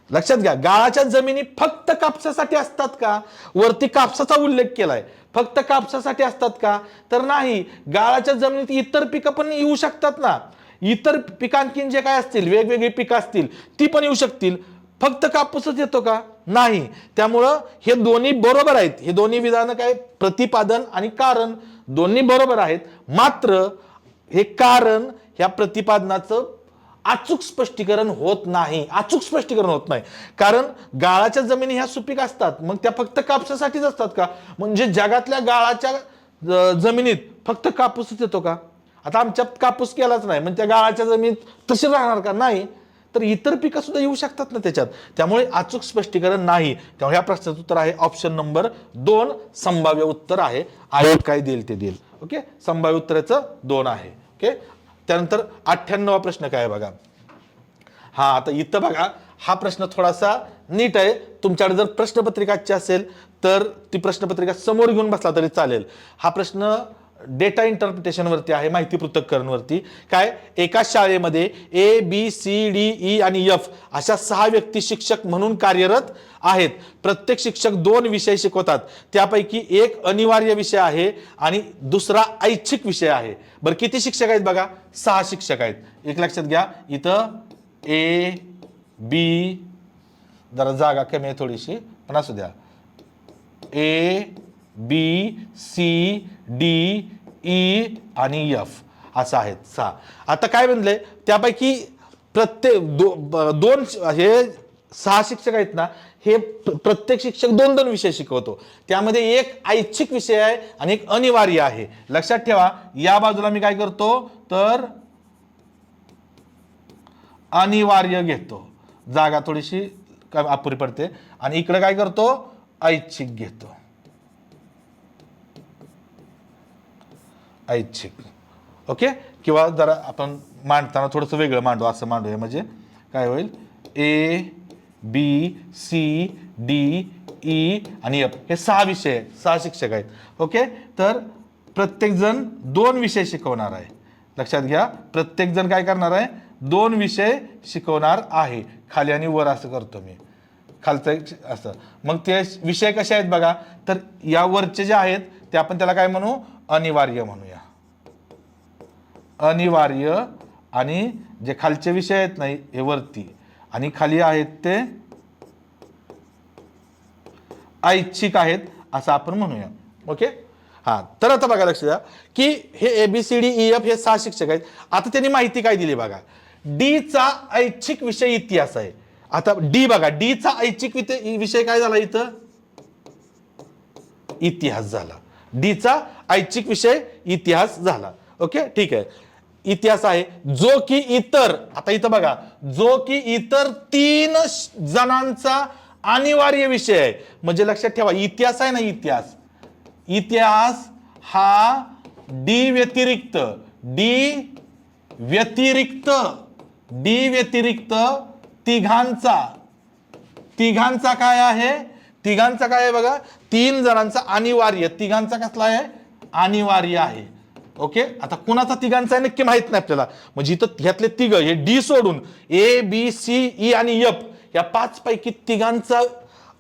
लक्षात घ्या, गाळाच्या जमिनी फक्त कापसासाठी असतात का? वरती कापसाचा उल्लेख केलाय, फक्त कापसासाठी असतात का? तर नाही. गाळाच्या जमिनीत इतर पिकं पण येऊ शकतात ना, इतर पिकांकीन जे काय असतील, वेगवेगळी पिकं असतील, ती पण येऊ शकतील. फक्त कापूसच येतो का? नाही. त्यामुळं हे दोन्ही बरोबर आहेत. हे दोन्ही विधान काय, प्रतिपादन आणि कारण दोन्ही बरोबर आहेत. मात्र हे कारण ह्या प्रतिपादनाचं अचूक स्पष्टीकरण होत नाही, अचूक स्पष्टीकरण होत नाही. कारण गाळाच्या जमिनी ह्या सुपीक असतात, मग त्या फक्त कापसासाठीच असतात का? म्हणजे जगातल्या गाळाच्या जमिनीत फक्त कापूसच येतो का? आता आमच्यात कापूस केलाच नाही, म्हणजे त्या गाळाच्या जमिनीत तसे राहणार का? नाही. तर इतर पिकं सुद्धा येऊ शकतात ना त्याच्यात. त्यामुळे अचूक स्पष्टीकरण नाही. त्यामुळे या प्रश्नाचं उत्तर आहे ऑप्शन नंबर 2 संभाव्य उत्तर आहे. आयोग काय देईल ते देईल. ओके, संभाव्य उत्तराचं 2 आहे. ओके, त्यानंतर 98वा प्रश्न काय आहे बघा. हा, आता इथं बघा, हा प्रश्न थोडासा नीट आहे. तुमच्याकडे जर प्रश्नपत्रिकाची असेल तर ती प्रश्नपत्रिका समोर घेऊन बसला तरी चालेल. हा प्रश्न डेटा इंटरप्रिटेशन वरती आहे, माहिती पृथक्करण वरती. काय, एका शाळेमध्ये A B C D E आणि एफ अशा 6 व्यक्ती शिक्षक म्हणून कार्यरत आहेत. प्रत्येक शिक्षक 2 विषय शिकवतात. त्यापैकी एक अनिवार्य विषय आहे आणि दुसरा ऐच्छिक विषय आहे. बरं, किती शिक्षक आहेत बघा, 6 शिक्षक आहेत. एक लक्षात घ्या, इथं ए बी, जरा जागा कमी आहे थोडीशी पण असू द्या, A B C D E आणि एफ असं आहेत 6. आता काय म्हणलंय, त्यापैकी प्रत्येक 2 हे 6 शिक्षक आहेत ना, हे प्रत्येक शिक्षक 2-2 विषय शिकवतो. त्यामध्ये एक ऐच्छिक विषय आहे आणि एक अनिवार्य आहे. लक्षात ठेवा, या बाजूला मी काय करतो तर अनिवार्य घेतो, जागा थोडीशी अपुरी पडते, आणि इकडे काय करतो ऐच्छिक घेतो, ऐच्छिक. ओके, किंवा जरा आपण मांडताना थोडंसं वेगळं मांडू, असं मांडूया म्हणजे काय होईल, A B C D E आणि एफ हे 6 विषय आहेत, 6 शिक्षक आहेत. ओके, तर प्रत्येक जण 2 विषय शिकवणार आहे. लक्षात घ्या, प्रत्येक जण काय करणार आहे, 2 विषय शिकवणार आहे. खाली आणि वर असं करतो मी, खालचं असं. मग ते विषय कसे आहेत बघा, तर या वरचे जे आहेत ते आपण त्याला काय म्हणू, अनिवार्य म्हणूया, अनिवार्य. आणि जे खालचे विषय आहेत नाही हे वरती, आणि खाली आहेत ते ऐच्छिक आहेत असं आपण म्हणूया. ओके, हा. तर आता बघा, लक्ष द्या की हे ABCD EF हे 6 शिक्षक आहेत. आता त्यांनी माहिती काय दिली बघा, डी चा ऐच्छिक विषय इतिहास आहे. आता डी बघा, डी चा ऐच्छिक विषय काय झाला इथं, इतिहास झाला. डी चा ऐच्छिक विषय इतिहास झाला. ओके, ठीक आहे, इतिहास आहे. जो की इतर, आता इथं बघा, जो की इतर 3 जणांचा अनिवार्य विषय आहे. म्हणजे लक्षात ठेवा, इतिहास आहे ना, इतिहास, इतिहास हा डी व्यतिरिक्त तिघांचा काय आहे, तिघांचा काय आहे बघा, 3 जणांचा अनिवार्य, तिघांचा कसला आहे, अनिवार्य आहे. ओके, आता कुणाचा तिघांचा आहे नक्की माहित नाही आपल्याला. म्हणजे इथं ह्यातले तिघ, हे डी सोडून ए बी सी ई आणि एफ या 5 पैकी तिघांचा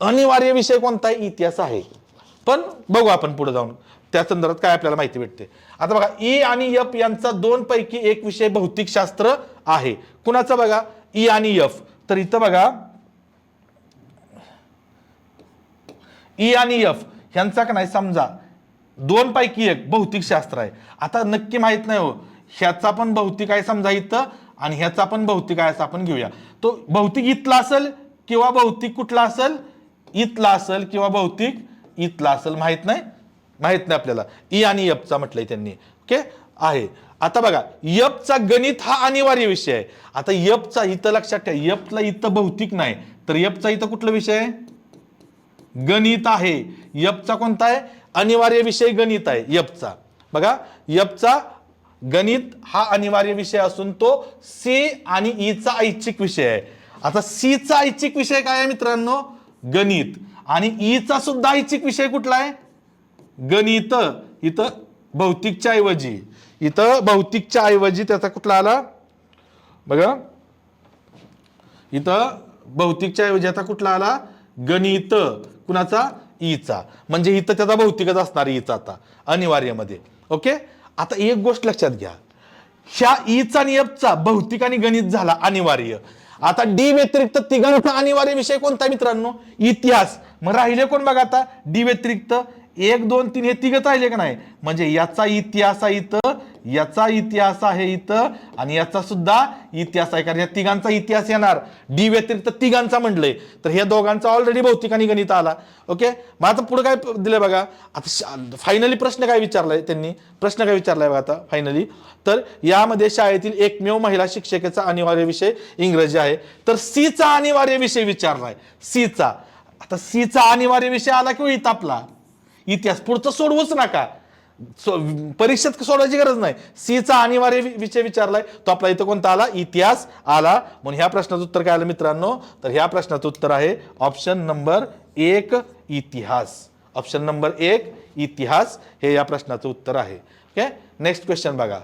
अनिवार्य विषय कोणता आहे, इतिहास आहे. पण बघू आपण पुढे जाऊन त्या संदर्भात काय आपल्याला माहिती भेटते. आता बघा, ई आणि एफ यांचा 2 पैकी एक विषय भौतिकशास्त्र आहे. कुणाचा बघा, ई आणि एफ. तर इथं बघा, ई आणि एफ यांचा का नाही, समजा 2 पैकी एक भौतिकशास्त्र आहे. आता नक्की माहित नाही हो, ह्याचा पण भौतिक आहे समजा इथं, आणि ह्याचा पण भौतिक आहे असं आपण घेऊया. तो भौतिक इथला असेल किंवा भौतिक कुठला असेल, इथला असेल किंवा भौतिक इथला असेल, माहित नाही आपल्याला. ई आणि एफ चा म्हटलंय त्यांनी. ओके, आहे. आता बघा, एफ चा गणित हा अनिवार्य विषय आहे. आता एफ चा इथं लक्षात ठेवा, एफ ला इथं भौतिक नाही, तर एफ चा इथं कुठला विषय आहे, गणित आहे. एफ चा कोणता आहे, अनिवार्य विषय गणित आहे एफ चा. बघा, एफ चा गणित हा अनिवार्य विषय असून तो सी आणि ई चा ऐच्छिक विषय आहे. आता सी चा ऐच्छिक विषय काय आहे मित्रांनो, गणित. आणि ई चा सुद्धा ऐच्छिक विषय कुठला आहे, गणित. इथं भौतिकच्या ऐवजी त्याचा कुठला आला बघा, इथं भौतिकच्या ऐवजी आता कुठला आला, गणित. कुणाचा, ईचा. म्हणजे इथं त्याचा भौतिकच असणार ईचा आता अनिवार्यमध्ये. ओके, आता एक गोष्ट लक्षात घ्या, ह्या ईचा आणि एफचा भौतिक आणि गणित झाला अनिवार्य. आता डी व्यतिरिक्त तिघांचा अनिवार्य विषय कोणता मित्रांनो, इतिहास. मग राहिले कोण बघा, आता डी व्यतिरिक्त 1 2 3 हे तिघच राहिले का नाही. म्हणजे याचा इतिहास आहे इथं, याचा इतिहास आहे इथं, आणि याचा सुद्धा इतिहास आहे, कारण या तिघांचा इतिहास येणार. डी व्यतिरिक्त तिघांचा म्हटलंय तर हे दोघांचा ऑलरेडी भौतिक आणि गणित आला. ओके, मग आता पुढे काय दिलंय बघा. आता फायनली प्रश्न काय विचारलाय त्यांनी, प्रश्न काय विचारलाय बघा आता फायनली. तर यामध्ये शाळेतील एकमेव महिला शिक्षकाचा अनिवार्य विषय इंग्रजी आहे. तर सी चा अनिवार्य विषय विचारलाय, सी चा. आता सी चा अनिवार्य विषय आला किंवा इथं आपला इतिहास, पुढचं सोडवूच नका, परीक्षेत सोडवायची गरज नाही. सी चा अनिवार्य विषय विचारलाय, तो आपला इथं कोणता आला, इतिहास आला. म्हणून ह्या प्रश्नाचं उत्तर काय आलं मित्रांनो, तर ह्या प्रश्नाचं उत्तर आहे ऑप्शन नंबर 1 इतिहास. ऑप्शन नंबर 1 इतिहास हे या प्रश्नाचं उत्तर आहे. ओके, नेक्स्ट क्वेश्चन बघा.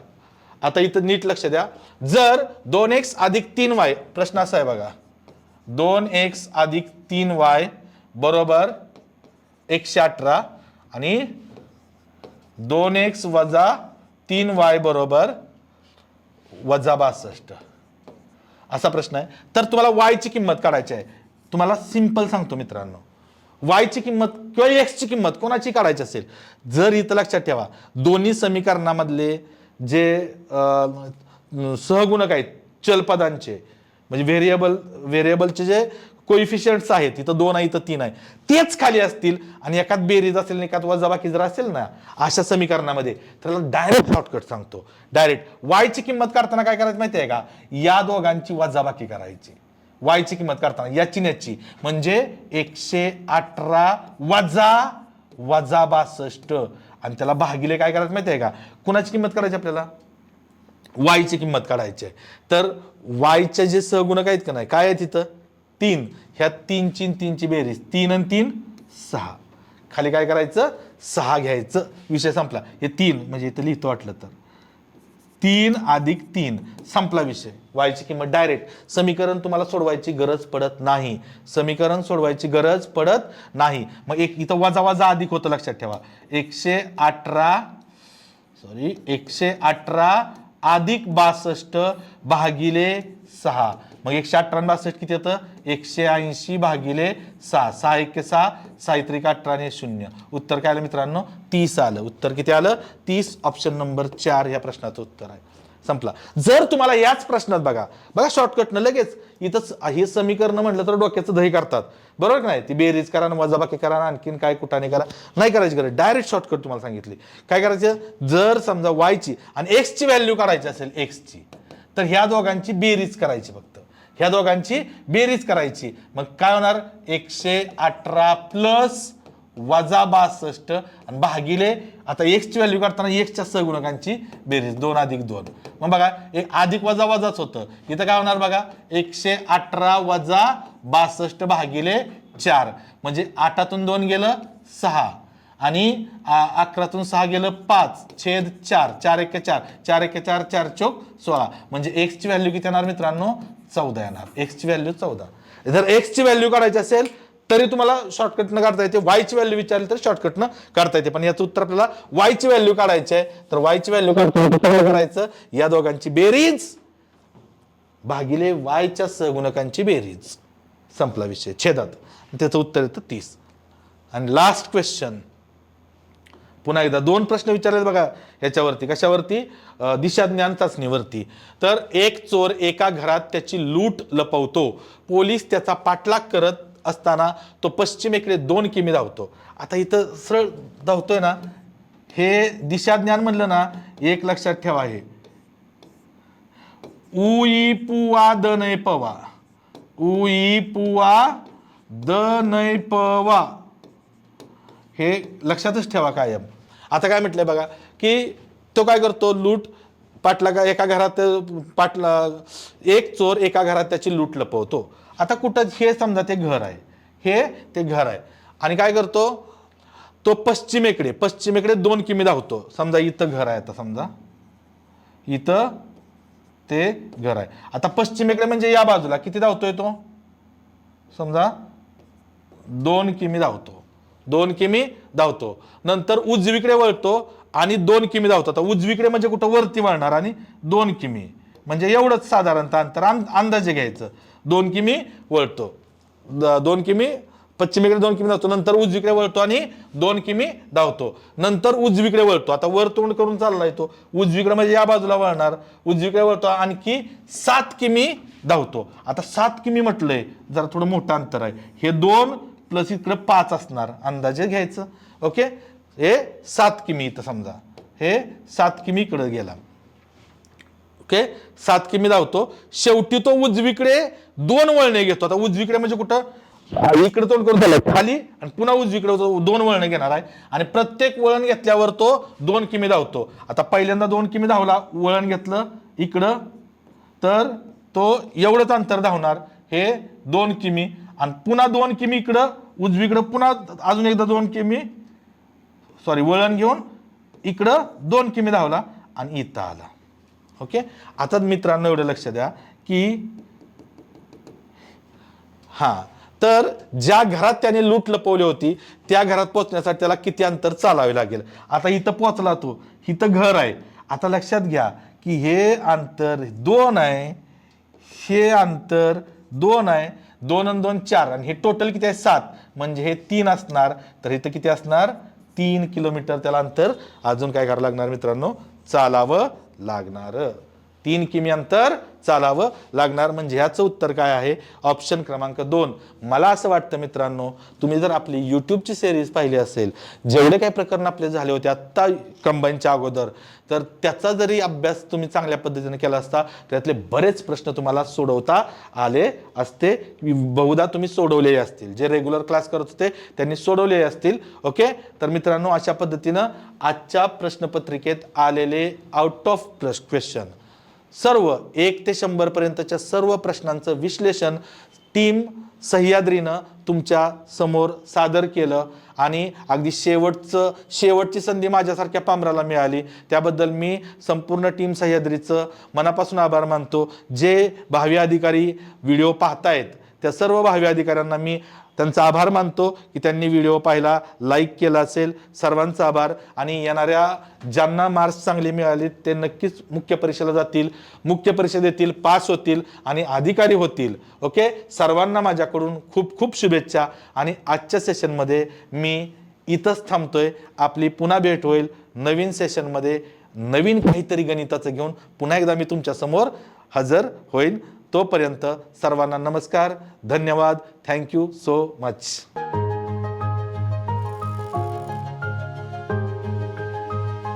आता इथं नीट लक्ष द्या. जर 2x + 3y, प्रश्न असा आहे बघा, 2x + 3y बरोबर 118 आणि 2x - 3y बरोबर -62 असा प्रश्न आहे. तर तुम्हाला y ची किंमत काढायची आहे. तुम्हाला सिंपल सांगतो मित्रांनो, y ची किंमत किंवा x ची किंमत कोणाची काढायची असेल, जर इथं लक्षात ठेवा, दोन्ही समीकरणामधले जे सहगुणक आहेत चलपदांचे, म्हणजे व्हेरिएबलचे जे कोइफिशियंट्स आहेत, इथं 2 आहे इथं 3 आहे, तेच खाली असतील आणि एकात बेरीज असेल आणि एकात वजाबाकी जर असेल ना अशा समीकरणामध्ये, त्याला डायरेक्ट शॉर्टकट सांगतो. डायरेक्ट वायची किंमत काढताना काय करायचं माहिती आहे का, या दोघांची वजाबाकी करायची. वायची किंमत काढताना याची याची म्हणजे 118 वजा 62 आणि त्याला भागिले काय करायचं माहिती आहे का, कुणाची किंमत काढायची आपल्याला, वायची किंमत काढायची आहे. तर वायचे जे सहगुणक आहेत का नाही, काय आहे तिथं 3, ह्या 3ची बेरीज 3 आणि 3 6, खाली काय करायचं 6 घ्यायचं, विषय संपला. हे 3 म्हणजे इथं लिहितो वाटलं तर 3 अधिक 3 संपला विषय. वायची किंमत डायरेक्ट, समीकरण तुम्हाला सोडवायची गरज पडत नाही, समीकरण सोडवायची गरज पडत नाही. मग एक इथं वजा अधिक होतं लक्षात ठेवा, 118 अधिक 62 भागिले 6, मग 118 आणि 62 किती येतं 180 भागिले 6, 6 1 6, 6 3 18 आणि 0. उत्तर काय आलं मित्रांनो 30 आलं. उत्तर किती आलं 30. ऑप्शन नंबर 4 या प्रश्नाचं उत्तर आहे. संपला. जर तुम्हाला याच प्रश्नात बघा शॉर्टकटनं लगेच इथं हे समीकरण म्हटलं तर डोक्याचं दही करतात, बरोबर की नाही, ती बेरीज करा वजाबाकी करा आणखीन काय कुठाने करा, नाही करायची गरज. डायरेक्ट शॉर्टकट तुम्हाला सांगितली. काय करायचं, जर समजा वायची आणि एक्सची व्हॅल्यू काढायची असेल एक्सची, तर ह्या दोघांची बेरीज करायची, फक्त ह्या दोघांची बेरीज करायची. मग काय होणार 118 प्लस वजा 62 आणि भागिले, आता एक्सची व्हॅल्यू काढताना एक्सच्या सहगुणकांची बेरीज 2 अधिक 2. मग बघा एक अधिक वजा वजाच होतं, इथं काय होणार बघा 118 वजा 62 भागिले 4, म्हणजे 8तून 2 गेलं 6 आणि 11तून 6 गेलं 5 छेद 4, 4 1 4, 4 1 4, 4 चौक 16, म्हणजे एक्सची व्हॅल्यू किती येणार मित्रांनो 14 येणार. एक्सची व्हॅल्यू 14. जर एक्सची व्हॅल्यू काढायची असेल तरी तुम्हाला शॉर्टकटनं काढता येते, वायची व्हॅल्यू विचारली तर शॉर्टकटनं काढता येते, पण याचं उत्तर आपल्याला वायची व्हॅल्यू काढायची आहे. तर वायची व्हॅल्यू काढायचं या दोघांची बेरीज भागिले वायच्या सहगुणकांची बेरीज, संपला विषय छेदात. त्याचं उत्तर येतं 30. आणि लास्ट क्वेश्चन पुन्हा एकदा 2 प्रश्न विचारले बघा याच्यावरती, कशावरती, दिशाज्ञान चाचणीवरती. तर एक चोर एका घरात त्याची लूट लपवतो, पोलीस त्याचा पाठलाग करत असताना तो पश्चिमेकडे 2 किमी धावतो. आता इथं सरळ धावतोय ना, हे दिशाज्ञान म्हणलं ना, एक लक्षात ठेवा, हे उई पुवा द नै पवा, उई पुवा द नै पवा, हे लक्षातच ठेवा कायम. आता काय म्हटलंय बघा की तो काय करतो, लूट पाठलाग, एका घरात एक चोर एका घरात त्याची लूट लपवतो. आता कुठं, हे समजा ते घर आहे, हे ते घर आहे आणि काय करतो तो पश्चिमेकडे 2 किमी धावतो. समजा इथं घर आहे, आता समजा इथं ते घर आहे. आता पश्चिमेकडे म्हणजे या बाजूला किती धावतोय तो, समजा 2 किमी धावतो, 2 किमी धावतो. नंतर उजवीकडे वळतो आणि 2 किमी धावतो. आता उजवीकडे म्हणजे कुठं वरती वळणार आणि 2 किमी म्हणजे एवढंच साधारणतः अंतर अंदाजे घ्यायचं. 2 किमी वळतो, 2 किमी पश्चिमेकडे 2 किमी धावतो, नंतर उजवीकडे वळतो आणि 2 किमी धावतो, नंतर उजवीकडे वळतो. आता वर तोंड करून चाललाय तो, उजवीकडे म्हणजे या बाजूला वळणार, उजवीकडे वळतो, आणखी 7 किमी धावतो. आता 7 किमी म्हटलंय जरा थोडं मोठं अंतर आहे, हे 2 प्लस इकडे 5 असणार, अंदाजे घ्यायचं. ओके, हे 7 किमी इथं समजा, हे 7 किमी इकडे गेला. ओके, 7 किमी धावतो. शेवटी तो उजवीकडे 2 वळणे घेतो. आता उजवीकडे म्हणजे कुठं, इकडे तोंड करून खाली आणि पुन्हा उजवीकडे 2 वळणे घेणार आहे आणि प्रत्येक वळण घेतल्यावर तो 2 किमी धावतो. आता पहिल्यांदा 2 किमी धावला, वळण घेतलं इकडं, तर तो एवढंच अंतर धावणार, हे 2 किमी आणि पुन्हा 2 किमी इकडं उजवीकडं, पुन्हा अजून एकदा 2 किमी वळण घेऊन इकडं 2 किमी धावला आणि इथं आला. ओके, आता मित्रांनो एवढं लक्ष द्या की तर ज्या घरात त्याने लूट लपवली होती त्या घरात पोहोचण्यासाठी त्याला किती अंतर चालावे लागेल. आता इथं पोहोचला तो, इथं घर आहे. आता लक्षात घ्या की हे अंतर 2 आहे, हे अंतर 2 आहे, 2 आणि 2 4 आणि हे टोटल किती आहे 7, म्हणजे हे 3 असणार. तर इथं किती असणार 3 किलोमीटर त्याला अंतर अजून काय करावं लागणार मित्रांनो, चालावं लागणार. 3 किमी अंतर चालावं लागणार. म्हणजे ह्याचं उत्तर काय आहे? ऑप्शन क्रमांक 2. मला असं वाटतं मित्रांनो, तुम्ही जर आपली यूट्यूबची सिरीज पाहिली असेल, जेवढे काही प्रकरण आपले झाले होते आत्ता कंबाईनच्या अगोदर, तर त्याचा जरी अभ्यास तुम्ही चांगल्या पद्धतीने केला असता, त्यातले बरेच प्रश्न तुम्हाला सोडवता आले असते. बहुधा तुम्ही सोडवलेले असतील, जे रेग्युलर क्लास करत होते त्यांनी सोडवलेले असतील. ओके, तर मित्रांनो अशा पद्धतीनं आजच्या प्रश्नपत्रिकेत आलेले आउट ऑफ क्वेश्चन सर्व 1 ते 100 पर्यंतच्या सर्व प्रश्नांचं विश्लेषण टीम सह्याद्रीनं तुमच्या समोर सादर केलं आणि अगदी शेवटची संधी माझ्यासारख्या पामराला मिळाली. त्याबद्दल मी संपूर्ण टीम सह्याद्रीचं मनापासून आभार मानतो. जे भावी अधिकारी व्हिडिओ पाहतायत त्या सर्व भावी अधिकाऱ्यांना मी त्यांचा आभार मानतो की त्यांनी व्हिडिओ पाहिला, लाईक केला असेल. सर्वांचा आभार. आणि येणाऱ्या ज्यांना मार्क्स चांगले मिळाले ते नक्कीच मुख्य परीक्षेला जातील, मुख्य परीक्षेत पास होतील आणि अधिकारी होतील. ओके, सर्वांना माझ्याकडून खूप खूप शुभेच्छा. आणि आजच्या सेशनमध्ये मी इथंच थांबतोय. आपली पुन्हा भेट होईल नवीन सेशनमध्ये, नवीन काहीतरी गणिताचं घेऊन पुन्हा एकदा मी तुमच्या समोर हजर होईन. तोपर्यंत सर्वांना नमस्कार, धन्यवाद, थँक्यू सो मच.